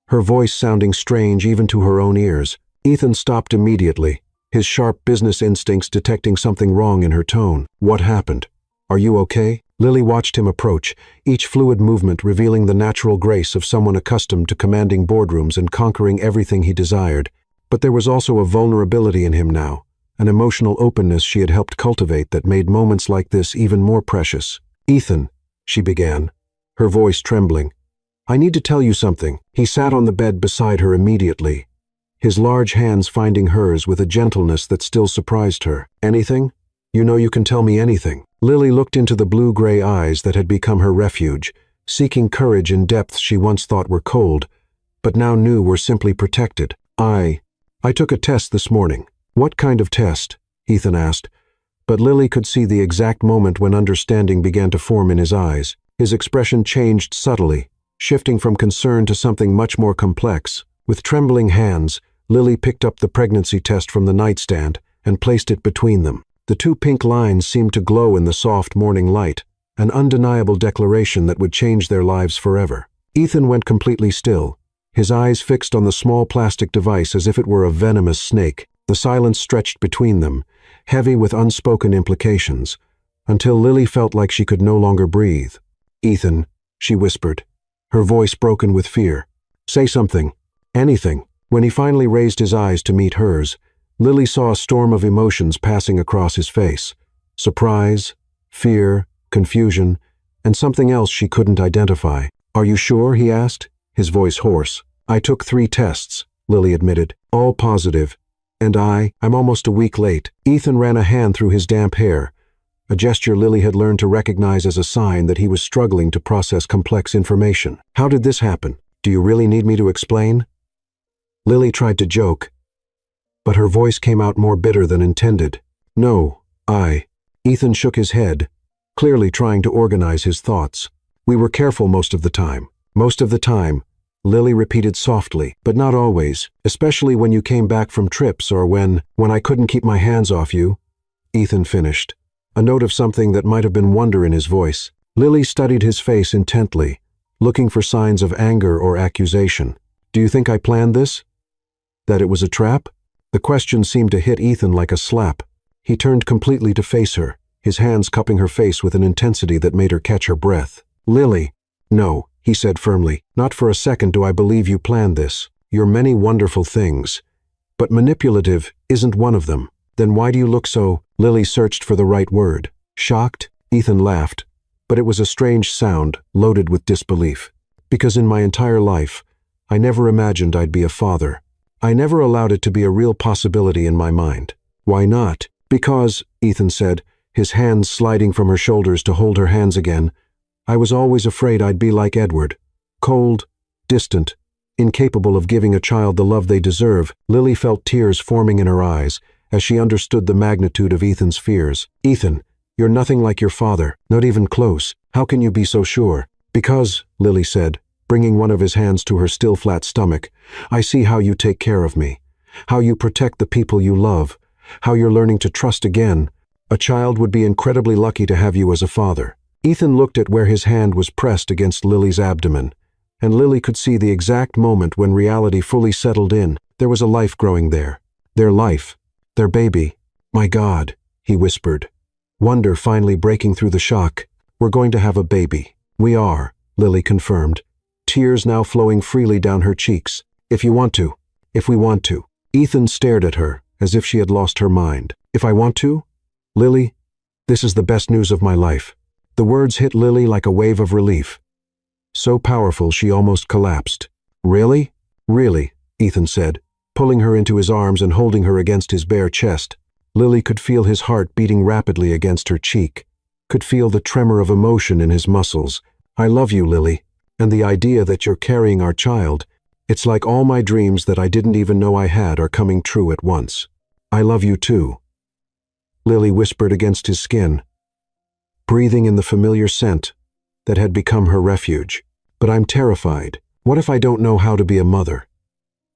her voice sounding strange even to her own ears. Ethan stopped immediately, his sharp business instincts detecting something wrong in her tone. "What happened? Are you okay?" Lily watched him approach, each fluid movement revealing the natural grace of someone accustomed to commanding boardrooms and conquering everything he desired. But there was also a vulnerability in him now, an emotional openness she had helped cultivate that made moments like this even more precious. "Ethan," she began, her voice trembling, "I need to tell you something." He sat on the bed beside her immediately, his large hands finding hers with a gentleness that still surprised her. "Anything? You know you can tell me anything." Lily looked into the blue-gray eyes that had become her refuge, seeking courage in depths she once thought were cold, but now knew were simply protected. I took a test this morning." "What kind of test?" Ethan asked, but Lily could see the exact moment when understanding began to form in his eyes. His expression changed subtly, shifting from concern to something much more complex. With trembling hands, Lily picked up the pregnancy test from the nightstand and placed it between them. The two pink lines seemed to glow in the soft morning light, an undeniable declaration that would change their lives forever. Ethan went completely still, his eyes fixed on the small plastic device as if it were a venomous snake. The silence stretched between them, heavy with unspoken implications, until Lily felt like she could no longer breathe. "Ethan," she whispered, her voice broken with fear. "Say something. Anything." When he finally raised his eyes to meet hers, Lily saw a storm of emotions passing across his face. Surprise, fear, confusion, and something else she couldn't identify. "Are you sure?" he asked, his voice hoarse. "I took 3 tests," Lily admitted, "all positive. And I'm almost a week late." Ethan ran a hand through his damp hair, a gesture Lily had learned to recognize as a sign that he was struggling to process complex information. "How did this happen? Do you really need me to explain?" Lily tried to joke, but her voice came out more bitter than intended. "No, Ethan shook his head, clearly trying to organize his thoughts. "We were careful most of the time." "Most of the time," Lily repeated softly, "but not always, especially when you came back from trips or when I couldn't keep my hands off you," Ethan finished, a note of something that might have been wonder in his voice. Lily studied his face intently, looking for signs of anger or accusation. "Do you think I planned this? That it was a trap?" The question seemed to hit Ethan like a slap. He turned completely to face her, his hands cupping her face with an intensity that made her catch her breath. "Lily." "No," he said firmly, "not for a second do I believe you planned this. You're many wonderful things, but manipulative isn't one of them." "Then why do you look so—" Lily searched for the right word. "Shocked?" Ethan laughed, but it was a strange sound, loaded with disbelief. "Because in my entire life, I never imagined I'd be a father. I never allowed it to be a real possibility in my mind." "Why not?" "Because," Ethan said, his hands sliding from her shoulders to hold her hands again, "I was always afraid I'd be like Edward. Cold, distant, incapable of giving a child the love they deserve." Lily felt tears forming in her eyes as she understood the magnitude of Ethan's fears. "Ethan, you're nothing like your father, not even close. How can you be so sure?" "Because," Lily said, bringing one of his hands to her still flat stomach, "I see how you take care of me, how you protect the people you love, how you're learning to trust again." A child would be incredibly lucky to have you as a father. Ethan looked at where his hand was pressed against Lily's abdomen, and Lily could see the exact moment when reality fully settled in. There was a life growing there. Their life. Their baby. My God, he whispered, wonder finally breaking through the shock. We're going to have a baby. We are, Lily confirmed, tears now flowing freely down her cheeks. If you want to. If we want to. Ethan stared at her, as if she had lost her mind. If I want to? Lily, this is the best news of my life. The words hit Lily like a wave of relief. So powerful she almost collapsed. Really? Really, Ethan said, pulling her into his arms and holding her against his bare chest. Lily could feel his heart beating rapidly against her cheek, could feel the tremor of emotion in his muscles. I love you, Lily, and the idea that you're carrying our child, it's like all my dreams that I didn't even know I had are coming true at once. I love you too. Lily whispered against his skin, breathing in the familiar scent that had become her refuge. But I'm terrified. What if I don't know how to be a mother?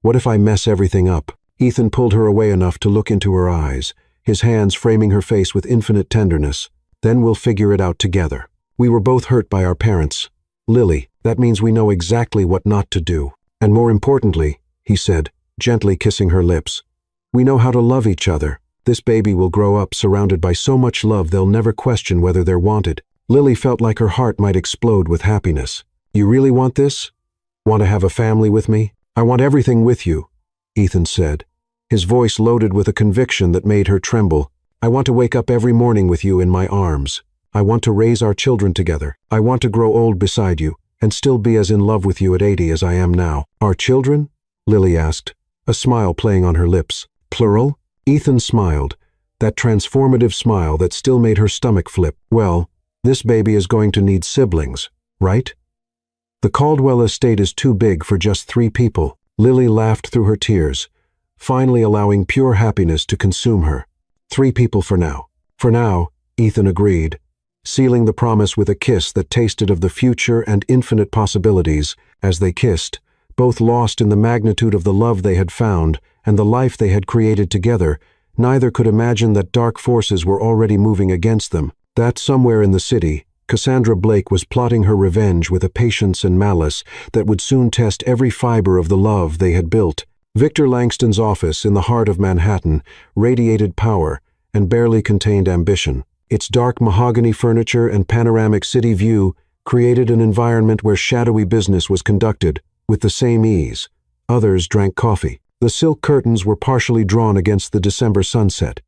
What if I mess everything up? Ethan pulled her away enough to look into her eyes, his hands framing her face with infinite tenderness. Then we'll figure it out together. We were both hurt by our parents. Lily, that means we know exactly what not to do. And more importantly, he said, gently kissing her lips, we know how to love each other. This baby will grow up surrounded by so much love they'll never question whether they're wanted. Lily felt like her heart might explode with happiness. You really want this? Want to have a family with me? I want everything with you, Ethan said, his voice loaded with a conviction that made her tremble. I want to wake up every morning with you in my arms. I want to raise our children together. I want to grow old beside you and still be as in love with you at 80 as I am now. Our children? Lily asked, a smile playing on her lips. Plural? Ethan smiled, that transformative smile that still made her stomach flip. Well, this baby is going to need siblings, right? The Caldwell estate is too big for just 3 people. Lily laughed through her tears, finally allowing pure happiness to consume her. 3 people for now. For now, Ethan agreed, sealing the promise with a kiss that tasted of the future and infinite possibilities. As they kissed, both lost in the magnitude of the love they had found and the life they had created together, neither could imagine that dark forces were already moving against them, that somewhere in the city, Cassandra Blake was plotting her revenge with a patience and malice that would soon test every fiber of the love they had built. Victor Langston's office in the heart of Manhattan radiated power and barely contained ambition. Its dark mahogany furniture and panoramic city view created an environment where shadowy business was conducted with the same ease. Others drank coffee. The silk curtains were partially drawn against the December sunset,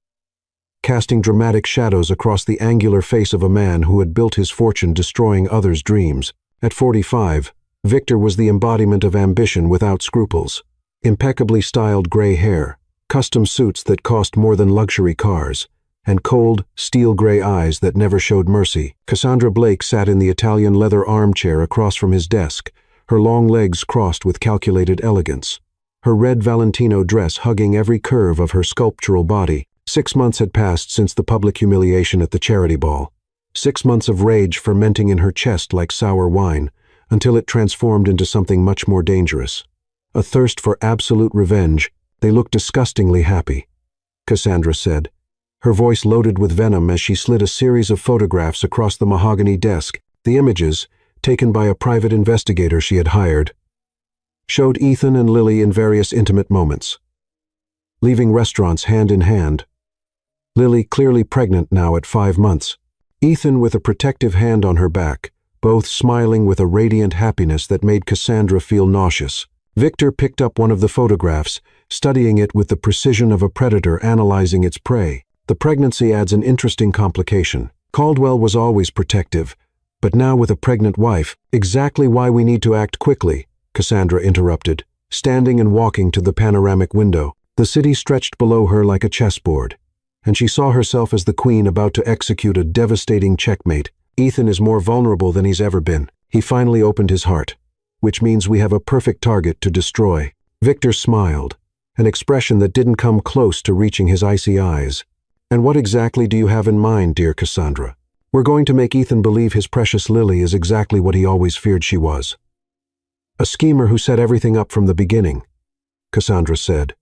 casting dramatic shadows across the angular face of a man who had built his fortune destroying others' dreams. At 45, Victor was the embodiment of ambition without scruples. Impeccably styled gray hair, custom suits that cost more than luxury cars, and cold, steel-gray eyes that never showed mercy. Cassandra Blake sat in the Italian leather armchair across from his desk, her long legs crossed with calculated elegance, her red Valentino dress hugging every curve of her sculptural body. 6 months had passed since the public humiliation at the charity ball. 6 months of rage fermenting in her chest like sour wine, until it transformed into something much more dangerous. A thirst for absolute revenge. They looked disgustingly happy, Cassandra said, her voice loaded with venom as she slid a series of photographs across the mahogany desk. The images, taken by a private investigator she had hired, showed Ethan and Lily in various intimate moments, leaving restaurants hand in hand. Lily clearly pregnant now at 5 months. Ethan with a protective hand on her back, both smiling with a radiant happiness that made Cassandra feel nauseous. Victor picked up one of the photographs, studying it with the precision of a predator analyzing its prey. The pregnancy adds an interesting complication. Caldwell was always protective, but now with a pregnant wife, exactly why we need to act quickly, Cassandra interrupted, standing and walking to the panoramic window. The city stretched below her like a chessboard, and she saw herself as the queen about to execute a devastating checkmate. Ethan is more vulnerable than he's ever been. He finally opened his heart, which means we have a perfect target to destroy. Victor smiled, an expression that didn't come close to reaching his icy eyes. And what exactly do you have in mind, dear Cassandra? We're going to make Ethan believe his precious Lily is exactly what he always feared she was. A schemer who set everything up from the beginning, Cassandra said,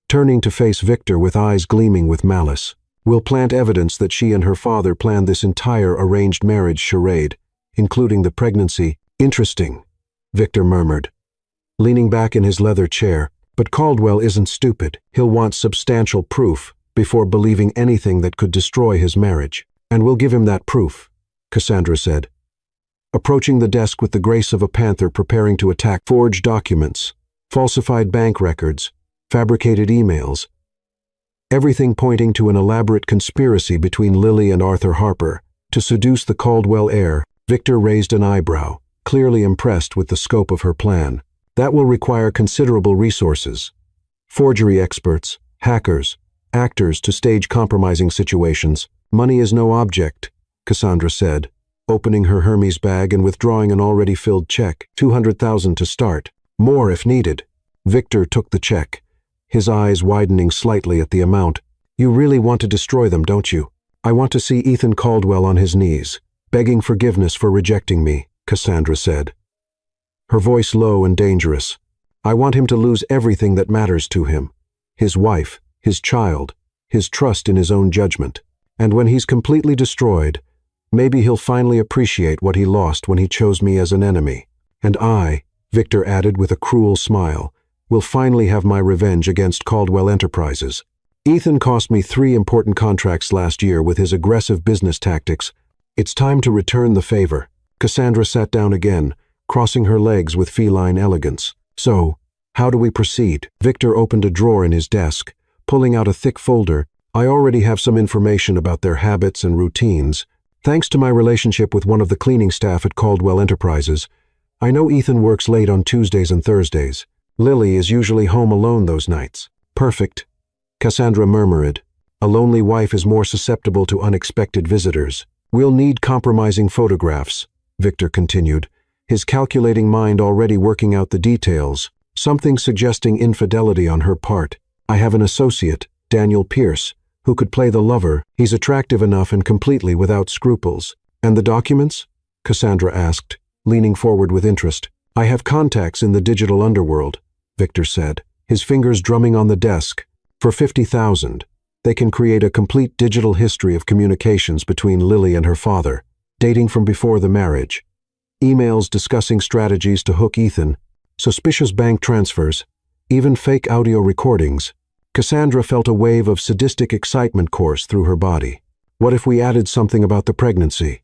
turning to face Victor with eyes gleaming with malice. We'll plant evidence that she and her father planned this entire arranged marriage charade, including the pregnancy. Interesting, Victor murmured, leaning back in his leather chair. But Caldwell isn't stupid. He'll want substantial proof before believing anything that could destroy his marriage. And we'll give him that proof, Cassandra said, approaching the desk with the grace of a panther preparing to attack. Forged documents, falsified bank records, fabricated emails, everything pointing to an elaborate conspiracy between Lily and Arthur Harper to seduce the Caldwell heir. Victor raised an eyebrow, clearly impressed with the scope of her plan. That will require considerable resources. Forgery experts, hackers, actors to stage compromising situations. Money is no object, Cassandra said, opening her Hermes bag and withdrawing an already filled check. $200,000 to start. More if needed. Victor took the check, his eyes widening slightly at the amount. You really want to destroy them, don't you? I want to see Ethan Caldwell on his knees, begging forgiveness for rejecting me, Cassandra said, her voice low and dangerous. I want him to lose everything that matters to him. His wife, his child, his trust in his own judgment. And when he's completely destroyed, maybe he'll finally appreciate what he lost when he chose me as an enemy. And I, Victor added with a cruel smile, will finally have my revenge against Caldwell Enterprises. Ethan cost me 3 important contracts last year with his aggressive business tactics. It's time to return the favor. Cassandra sat down again, crossing her legs with feline elegance. So, how do we proceed? Victor opened a drawer in his desk, pulling out a thick folder. I already have some information about their habits and routines. Thanks to my relationship with one of the cleaning staff at Caldwell Enterprises, I know Ethan works late on Tuesdays and Thursdays. Lily is usually home alone those nights. Perfect, Cassandra murmured. A lonely wife is more susceptible to unexpected visitors. We'll need compromising photographs, Victor continued, his calculating mind already working out the details, something suggesting infidelity on her part. I have an associate, Daniel Pierce, who could play the lover. He's attractive enough and completely without scruples. And the documents? Cassandra asked, leaning forward with interest. I have contacts in the digital underworld, Victor said, his fingers drumming on the desk. For $50,000, they can create a complete digital history of communications between Lily and her father, dating from before the marriage. Emails discussing strategies to hook Ethan, suspicious bank transfers, even fake audio recordings. Cassandra felt a wave of sadistic excitement course through her body. What if we added something about the pregnancy?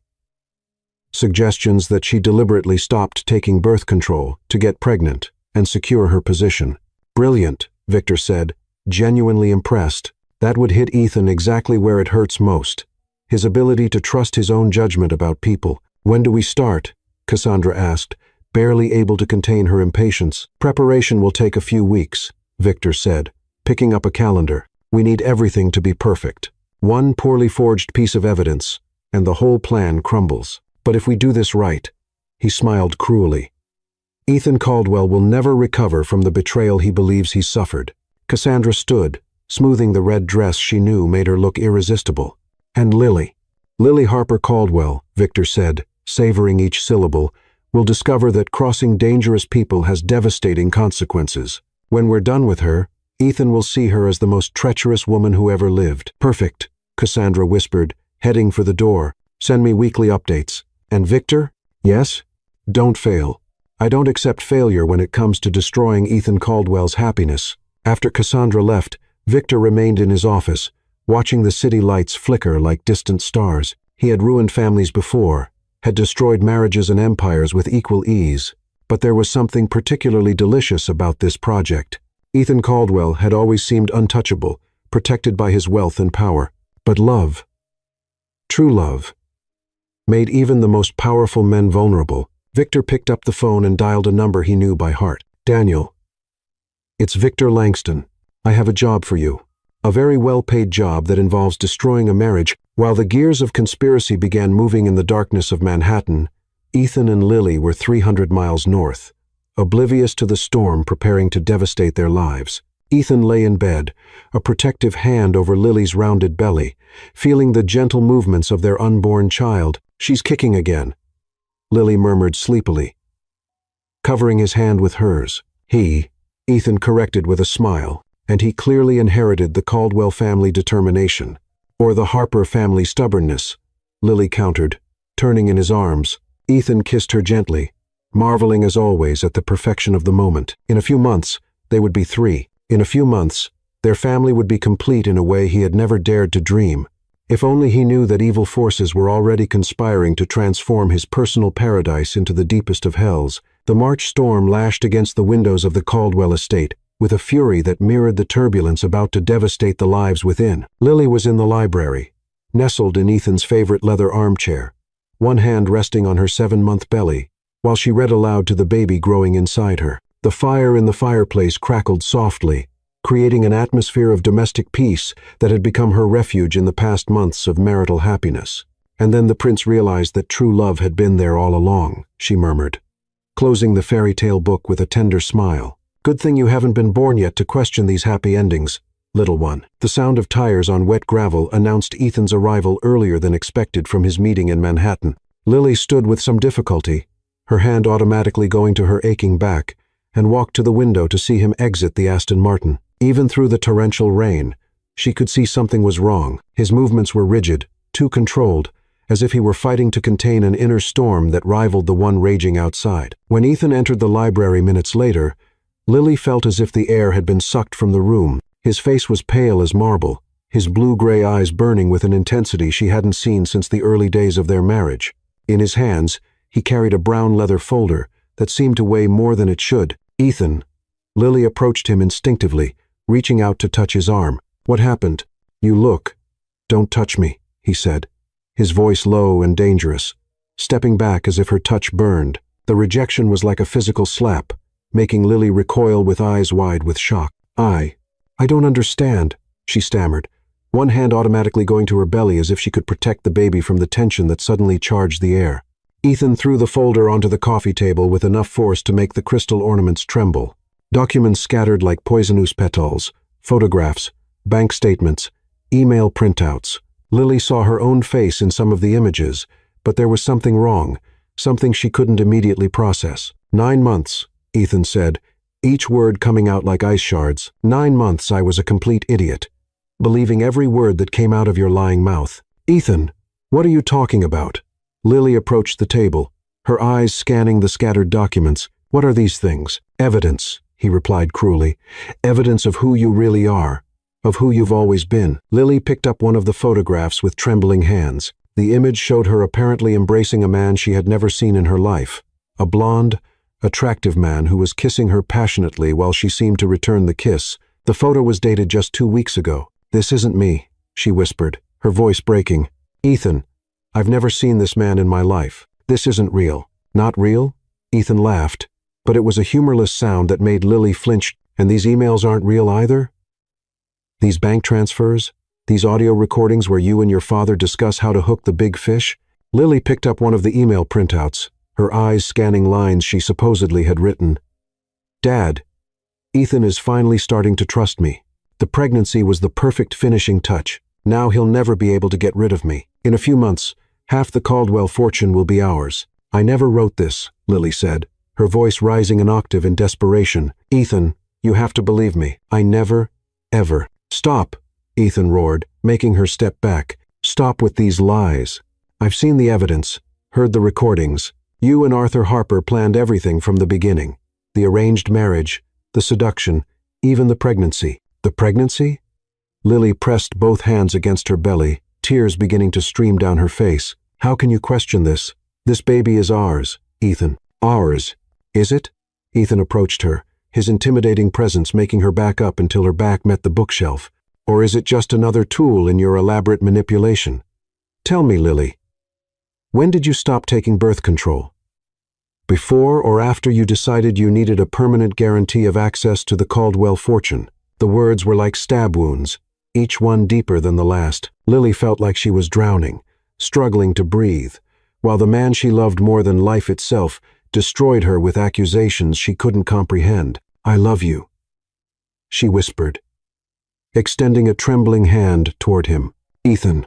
Suggestions that she deliberately stopped taking birth control to get pregnant and secure her position. Brilliant, Victor said, genuinely impressed. That would hit Ethan exactly where it hurts most. His ability to trust his own judgment about people. When do we start? Cassandra asked, barely able to contain her impatience. Preparation will take a few weeks, Victor said, picking up a calendar. We need everything to be perfect. One poorly forged piece of evidence, and the whole plan crumbles. But if we do this right, he smiled cruelly, Ethan Caldwell will never recover from the betrayal he believes he suffered. Cassandra stood, smoothing the red dress she knew made her look irresistible. And Lily. Lily Harper Caldwell, Victor said, savoring each syllable, will discover that crossing dangerous people has devastating consequences. When we're done with her, Ethan will see her as the most treacherous woman who ever lived. Perfect, Cassandra whispered, heading for the door. Send me weekly updates. And Victor? Yes? Don't fail. I don't accept failure when it comes to destroying Ethan Caldwell's happiness. After Cassandra left, Victor remained in his office, watching the city lights flicker like distant stars. He had ruined families before, had destroyed marriages and empires with equal ease. But there was something particularly delicious about this project. Ethan Caldwell had always seemed untouchable, protected by his wealth and power. But love, true love, made even the most powerful men vulnerable. Victor picked up the phone and dialed a number he knew by heart. Daniel. It's Victor Langston. I have a job for you. A very well-paid job that involves destroying a marriage. While the gears of conspiracy began moving in the darkness of Manhattan, Ethan and Lily were 300 miles north, oblivious to the storm preparing to devastate their lives. Ethan lay in bed, a protective hand over Lily's rounded belly, feeling the gentle movements of their unborn child. She's kicking again, Lily murmured sleepily, covering his hand with hers. Ethan corrected with a smile, and he clearly inherited the Caldwell family determination. Or the Harper family stubbornness? Lily countered, turning in his arms. Ethan kissed her gently, marveling as always at the perfection of the moment. In a few months, they would be 3. In a few months, their family would be complete in a way he had never dared to dream. If only he knew that evil forces were already conspiring to transform his personal paradise into the deepest of hells. The March storm lashed against the windows of the Caldwell estate, with a fury that mirrored the turbulence about to devastate the lives within. Lily was in the library, nestled in Ethan's favorite leather armchair, one hand resting on her 7-month belly, while she read aloud to the baby growing inside her. The fire in the fireplace crackled softly, creating an atmosphere of domestic peace that had become her refuge in the past months of marital happiness. And then the prince realized that true love had been there all along, she murmured, closing the fairy tale book with a tender smile. Good thing you haven't been born yet to question these happy endings, little one. The sound of tires on wet gravel announced Ethan's arrival earlier than expected from his meeting in Manhattan. Lily stood with some difficulty, her hand automatically going to her aching back, and walked to the window to see him exit the Aston Martin. Even through the torrential rain, she could see something was wrong. His movements were rigid, too controlled, as if he were fighting to contain an inner storm that rivaled the one raging outside. When Ethan entered the library minutes later, Lily felt as if the air had been sucked from the room. His face was pale as marble, his blue-gray eyes burning with an intensity she hadn't seen since the early days of their marriage. In his hands, he carried a brown leather folder that seemed to weigh more than it should. Ethan. Lily approached him instinctively, reaching out to touch his arm. What happened? You look. Don't touch me, he said, his voice low and dangerous, stepping back as if her touch burned. The rejection was like a physical slap, making Lily recoil with eyes wide with shock. I don't understand, she stammered, one hand automatically going to her belly as if she could protect the baby from the tension that suddenly charged the air. Ethan threw the folder onto the coffee table with enough force to make the crystal ornaments tremble. Documents scattered like poisonous petals, photographs, bank statements, email printouts. Lily saw her own face in some of the images, but there was something wrong, something she couldn't immediately process. 9 months, Ethan said, each word coming out like ice shards. 9 months I was a complete idiot, believing every word that came out of your lying mouth. Ethan, what are you talking about? Lily approached the table, her eyes scanning the scattered documents. What are these things? Evidence, he replied cruelly. Evidence of who you really are, of who you've always been. Lily picked up one of the photographs with trembling hands. The image showed her apparently embracing a man she had never seen in her life. A blonde, attractive man who was kissing her passionately while she seemed to return the kiss. The photo was dated just 2 weeks ago. This isn't me, she whispered, her voice breaking. Ethan, I've never seen this man in my life. This isn't real. Not real? Ethan laughed, but it was a humorless sound that made Lily flinch. And these emails aren't real either? These bank transfers? These audio recordings where you and your father discuss how to hook the big fish? Lily picked up one of the email printouts, her eyes scanning lines she supposedly had written. Dad, Ethan is finally starting to trust me. The pregnancy was the perfect finishing touch. Now he'll never be able to get rid of me. In a few months, half the Caldwell fortune will be ours. I never wrote this, Lily said, her voice rising an octave in desperation. Ethan, you have to believe me. I never, ever. Stop, Ethan roared, making her step back. Stop with these lies. I've seen the evidence, heard the recordings. You and Arthur Harper planned everything from the beginning. The arranged marriage, the seduction, even the pregnancy. The pregnancy? Lily pressed both hands against her belly, tears beginning to stream down her face. How can you question this? This baby is ours, Ethan. Ours. Is it? Ethan approached her, his intimidating presence making her back up until her back met the bookshelf. Or is it just another tool in your elaborate manipulation? Tell me, Lily. When did you stop taking birth control? Before or after you decided you needed a permanent guarantee of access to the Caldwell fortune? The words were like stab wounds, each one deeper than the last. Lily felt like she was drowning, struggling to breathe, while the man she loved more than life itself destroyed her with accusations she couldn't comprehend. I love you, she whispered, extending a trembling hand toward him. Ethan,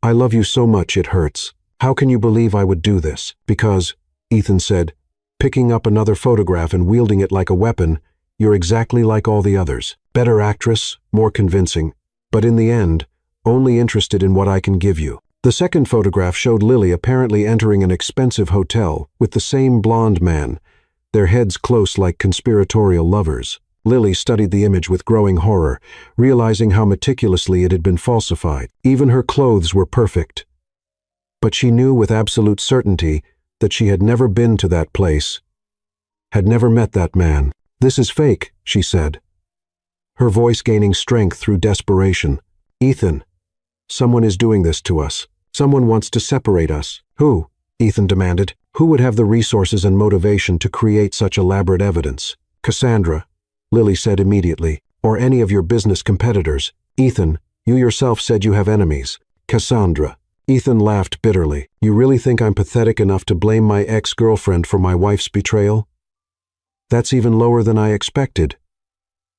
I love you so much it hurts. How can you believe I would do this? Because, Ethan said, picking up another photograph and wielding it like a weapon, you're exactly like all the others. Better actress, more convincing. But in the end, only interested in what I can give you." The second photograph showed Lily apparently entering an expensive hotel with the same blonde man, their heads close like conspiratorial lovers. Lily studied the image with growing horror, realizing how meticulously it had been falsified. Even her clothes were perfect. But she knew with absolute certainty that she had never been to that place, had never met that man. "This is fake," she said, her voice gaining strength through desperation. "Ethan, someone is doing this to us. Someone wants to separate us." "Who?" Ethan demanded. "Who would have the resources and motivation to create such elaborate evidence?" "Cassandra," Lily said immediately. "Or any of your business competitors. Ethan, you yourself said you have enemies." "Cassandra." Ethan laughed bitterly. "You really think I'm pathetic enough to blame my ex-girlfriend for my wife's betrayal? That's even lower than I expected.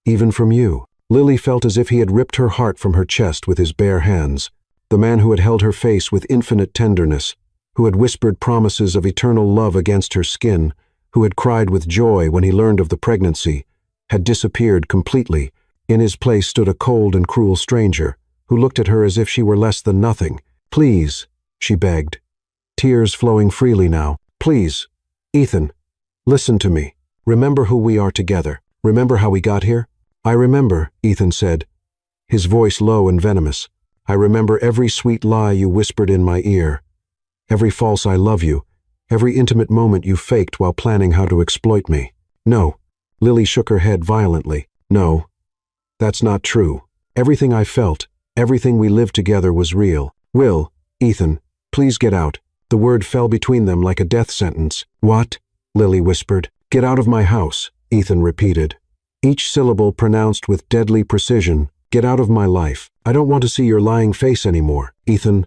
Even from you." Lily felt as if he had ripped her heart from her chest with his bare hands. The man who had held her face with infinite tenderness, who had whispered promises of eternal love against her skin, who had cried with joy when he learned of the pregnancy, had disappeared completely. In his place stood a cold and cruel stranger, who looked at her as if she were less than nothing. "Please," she begged, tears flowing freely now. "Please, Ethan, listen to me. Remember who we are together. Remember how we got here?" "I remember," Ethan said, his voice low and venomous. "I remember every sweet lie you whispered in my ear, every false I love you, every intimate moment you faked while planning how to exploit me." "No." Lily shook her head violently. "No, that's not true. Everything I felt, everything we lived together was real." "Will, Ethan, please get out." The word fell between them like a death sentence. "What?" Lily whispered. "Get out of my house," Ethan repeated, each syllable pronounced with deadly precision. "Get out of my life. I don't want to see your lying face anymore." "Ethan,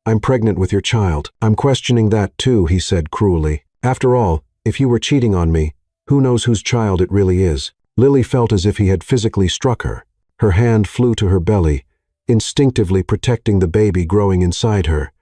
I'm pregnant with your child." "I'm questioning that too," he said cruelly. "After all, if you were cheating on me, who knows whose child it really is?" Lily felt as if he had physically struck her. Her hand flew to her belly, instinctively protecting the baby growing inside her.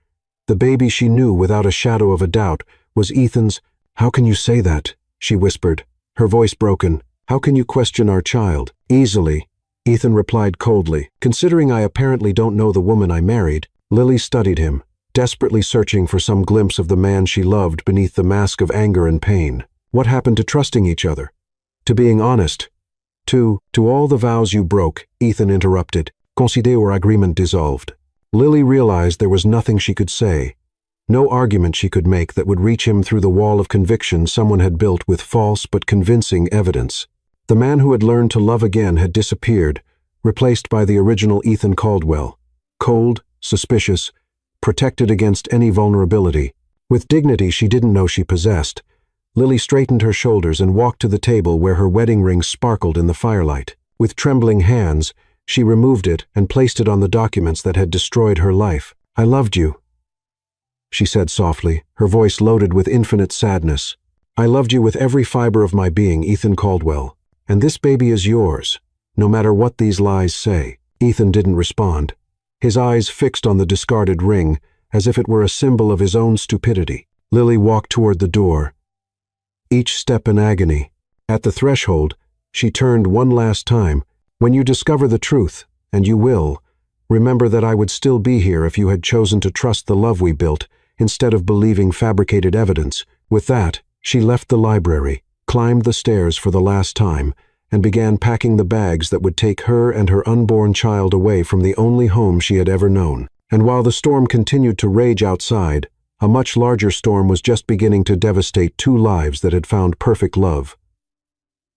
The baby she knew without a shadow of a doubt was Ethan's. "How can you say that?" she whispered, her voice broken. "How can you question our child?" "Easily," Ethan replied coldly. "Considering I apparently don't know the woman I married." Lily studied him, desperately searching for some glimpse of the man she loved beneath the mask of anger and pain. "What happened to trusting each other? To being honest? To all the vows you broke," Ethan interrupted. "Consider our agreement dissolved." Lily realized there was nothing she could say, no argument she could make that would reach him through the wall of conviction someone had built with false but convincing evidence. The man who had learned to love again had disappeared, replaced by the original Ethan Caldwell. Cold, suspicious, protected against any vulnerability. With dignity she didn't know she possessed, Lily straightened her shoulders and walked to the table where her wedding ring sparkled in the firelight. With trembling hands, she removed it and placed it on the documents that had destroyed her life. "I loved you," she said softly, her voice loaded with infinite sadness. "I loved you with every fiber of my being, Ethan Caldwell. And this baby is yours, no matter what these lies say." Ethan didn't respond, his eyes fixed on the discarded ring, as if it were a symbol of his own stupidity. Lily walked toward the door, each step an agony. At the threshold, she turned one last time. "When you discover the truth, and you will, remember that I would still be here if you had chosen to trust the love we built, instead of believing fabricated evidence." With that, she left the library, climbed the stairs for the last time, and began packing the bags that would take her and her unborn child away from the only home she had ever known. And while the storm continued to rage outside, a much larger storm was just beginning to devastate two lives that had found perfect love,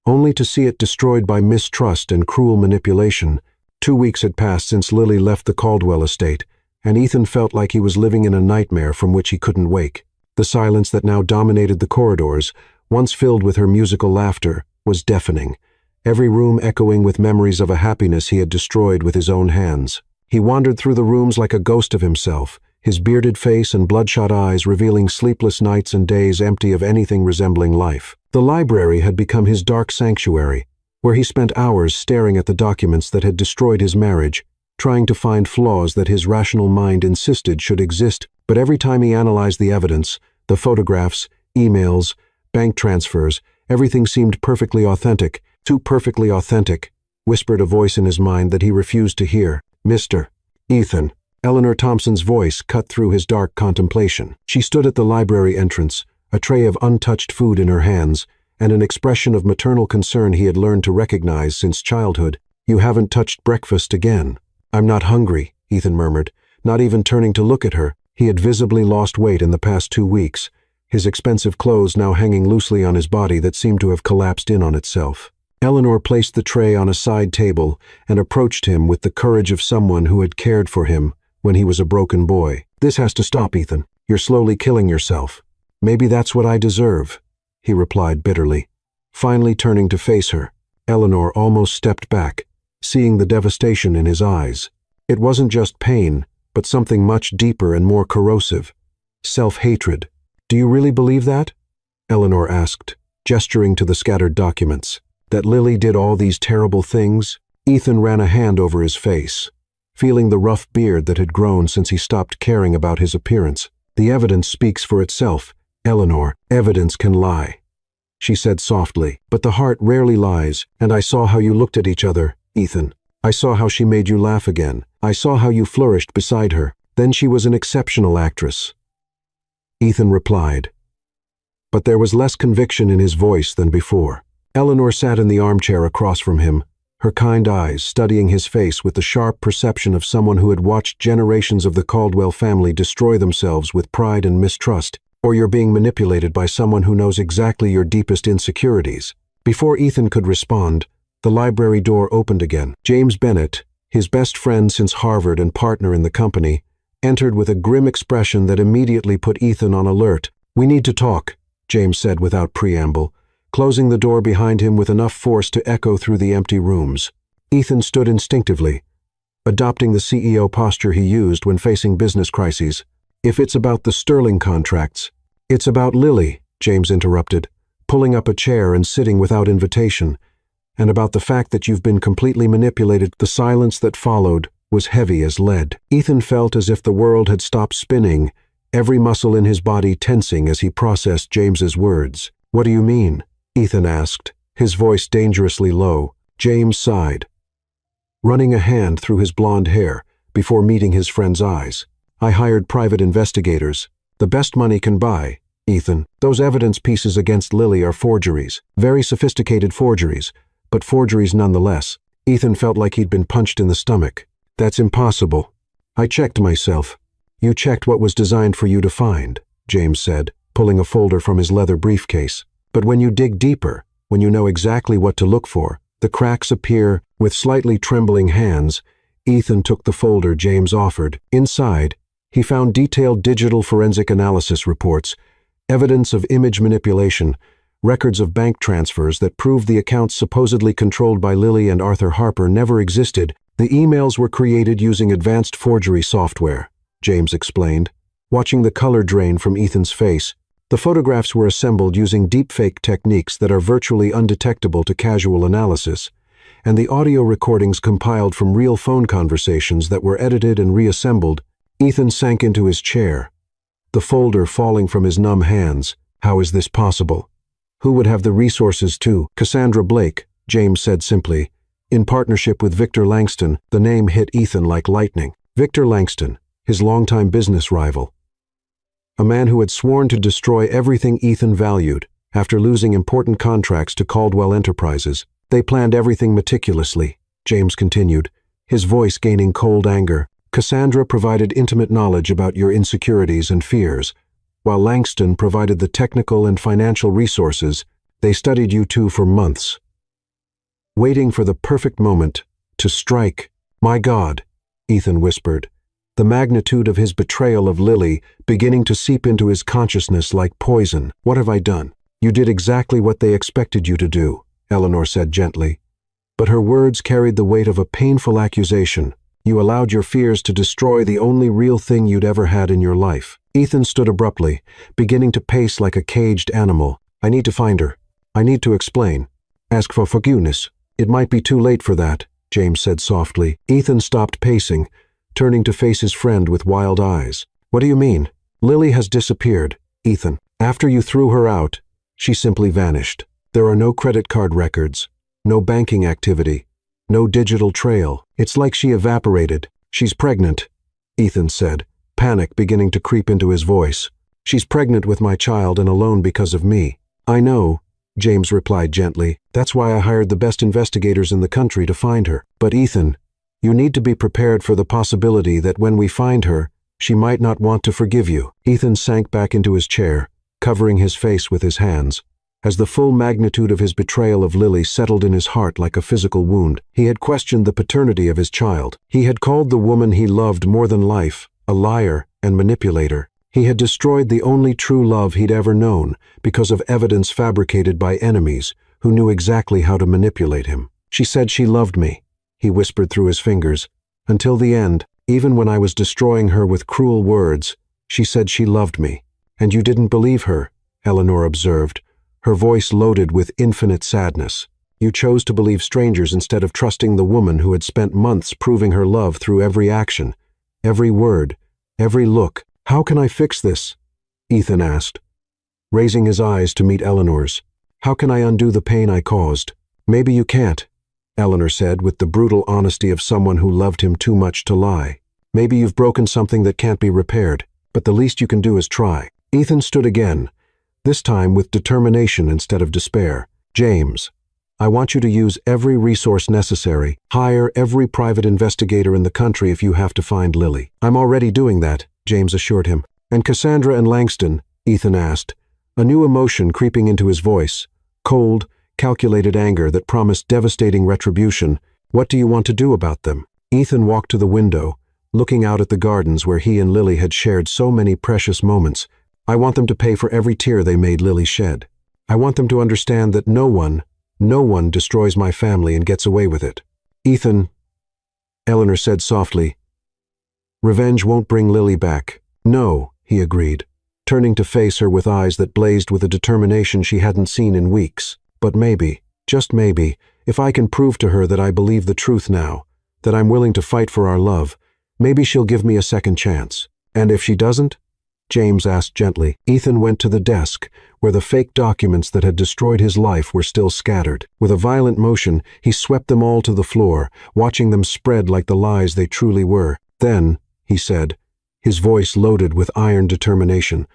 only to see it destroyed by mistrust and cruel manipulation. 2 weeks had passed since Lily left the Caldwell estate, and Ethan felt like he was living in a nightmare from which he couldn't wake. The silence that now dominated the corridors, once filled with her musical laughter, was deafening, every room echoing with memories of a happiness he had destroyed with his own hands. He wandered through the rooms like a ghost of himself, his bearded face and bloodshot eyes revealing sleepless nights and days empty of anything resembling life. The library had become his dark sanctuary, where he spent hours staring at the documents that had destroyed his marriage, trying to find flaws that his rational mind insisted should exist. But every time he analyzed the evidence, the photographs, emails, bank transfers, everything seemed perfectly authentic. "Too perfectly authentic," whispered a voice in his mind that he refused to hear. "Mister," Ethan. Eleanor Thompson's voice cut through his dark contemplation. She stood at the library entrance, a tray of untouched food in her hands, and an expression of maternal concern he had learned to recognize since childhood. "You haven't touched breakfast again." "I'm not hungry," Ethan murmured, not even turning to look at her. He had visibly lost weight in the past 2 weeks, his expensive clothes now hanging loosely on his body that seemed to have collapsed in on itself. Eleanor placed the tray on a side table and approached him with the courage of someone who had cared for him when he was a broken boy. "This has to stop, Ethan. You're slowly killing yourself." "Maybe that's what I deserve," he replied bitterly. Finally turning to face her, Eleanor almost stepped back, seeing the devastation in his eyes. It wasn't just pain, but something much deeper and more corrosive. Self-hatred. "Do you really believe that?" Eleanor asked, gesturing to the scattered documents. "That Lily did all these terrible things?" Ethan ran a hand over his face, feeling the rough beard that had grown since he stopped caring about his appearance. "The evidence speaks for itself, Eleanor. Evidence can lie," she said softly. "But the heart rarely lies, and I saw how you looked at each other, Ethan. I saw how she made you laugh again. I saw how you flourished beside her. Then she was an exceptional actress." Ethan replied, but there was less conviction in his voice than before. Eleanor sat in the armchair across from him, her kind eyes studying his face with the sharp perception of someone who had watched generations of the Caldwell family destroy themselves with pride and mistrust. "Or you're being manipulated by someone who knows exactly your deepest insecurities." Before Ethan could respond, the library door opened again. James Bennett, his best friend since Harvard and partner in the company, entered with a grim expression that immediately put Ethan on alert. "We need to talk," James said without preamble, closing the door behind him with enough force to echo through the empty rooms. Ethan stood instinctively, adopting the CEO posture he used when facing business crises. "If it's about the Sterling contracts—" "It's about Lily," James interrupted, pulling up a chair and sitting without invitation, "and about the fact that you've been completely manipulated." The silence that followed was heavy as lead. Ethan felt as if the world had stopped spinning, every muscle in his body tensing as he processed James's words. "What do you mean?" Ethan asked, his voice dangerously low. James sighed, running a hand through his blonde hair before meeting his friend's eyes. "I hired private investigators. The best money can buy, Ethan. Those evidence pieces against Lily are forgeries, very sophisticated forgeries, but forgeries nonetheless." Ethan felt like he'd been punched in the stomach. "That's impossible. I checked myself." "You checked what was designed for you to find," James said, pulling a folder from his leather briefcase. "But when you dig deeper, when you know exactly what to look for, the cracks appear." With slightly trembling hands, Ethan took the folder James offered. Inside, he found detailed digital forensic analysis reports, evidence of image manipulation, records of bank transfers that proved the accounts supposedly controlled by Lily and Arthur Harper never existed. "The emails were created using advanced forgery software," James explained, watching the color drain from Ethan's face. "The photographs were assembled using deepfake techniques that are virtually undetectable to casual analysis, and the audio recordings compiled from real phone conversations that were edited and reassembled." Ethan sank into his chair, the folder falling from his numb hands. "How is this possible? Who would have the resources to?" "Cassandra Blake," James said simply, "in partnership with Victor Langston." The name hit Ethan like lightning. Victor Langston, his longtime business rival. A man who had sworn to destroy everything Ethan valued after losing important contracts to Caldwell Enterprises. "They planned everything meticulously," James continued, his voice gaining cold anger. "Cassandra provided intimate knowledge about your insecurities and fears, while Langston provided the technical and financial resources. They studied you two for months, waiting for the perfect moment to strike." "My God," Ethan whispered, the magnitude of his betrayal of Lily beginning to seep into his consciousness like poison. "What have I done?" "You did exactly what they expected you to do," Eleanor said gently, but her words carried the weight of a painful accusation. "You allowed your fears to destroy the only real thing you'd ever had in your life." Ethan stood abruptly, beginning to pace like a caged animal. "I need to find her. I need to explain. Ask for forgiveness." "It might be too late for that," James said softly. Ethan stopped pacing, turning to face his friend with wild eyes. "What do you mean?" "Lily has disappeared, Ethan. After you threw her out, she simply vanished. There are no credit card records, no banking activity, no digital trail. It's like she evaporated. "She's pregnant," Ethan said, panic beginning to creep into his voice. "She's pregnant with my child and alone because of me." "I know," James replied gently. "That's why I hired the best investigators in the country to find her. But Ethan, you need to be prepared for the possibility that when we find her, she might not want to forgive you." Ethan sank back into his chair, covering his face with his hands. As the full magnitude of his betrayal of Lily settled in his heart like a physical wound, he had questioned the paternity of his child. He had called the woman he loved more than life a liar and manipulator. He had destroyed the only true love he'd ever known because of evidence fabricated by enemies who knew exactly how to manipulate him. "She said she loved me," he whispered through his fingers. "Until the end, even when I was destroying her with cruel words, she said she loved me." "And you didn't believe her," Eleanor observed, her voice loaded with infinite sadness. "You chose to believe strangers instead of trusting the woman who had spent months proving her love through every action, every word, every look." "How can I fix this?" Ethan asked, raising his eyes to meet Eleanor's. "How can I undo the pain I caused?" "Maybe you can't," Eleanor said with the brutal honesty of someone who loved him too much to lie. "Maybe you've broken something that can't be repaired, but the least you can do is try." Ethan stood again, this time with determination instead of despair. "James, I want you to use every resource necessary. Hire every private investigator in the country if you have to find Lily." "I'm already doing that," James assured him. "And Cassandra and Langston?" Ethan asked, a new emotion creeping into his voice, cold, calculated anger that promised devastating retribution. "What do you want to do about them?" Ethan walked to the window, looking out at the gardens where he and Lily had shared so many precious moments. "I want them to pay for every tear they made Lily shed. I want them to understand that no one destroys my family and gets away with it." "Ethan," Eleanor said softly, "revenge won't bring Lily back." "No," he agreed, turning to face her with eyes that blazed with a determination she hadn't seen in weeks. "But maybe, just maybe, if I can prove to her that I believe the truth now, that I'm willing to fight for our love, maybe she'll give me a second chance." "And if she doesn't?" James asked gently. Ethan went to the desk, where the fake documents that had destroyed his life were still scattered. With a violent motion, he swept them all to the floor, watching them spread like the lies they truly were. "Then," he said, his voice loaded with iron determination,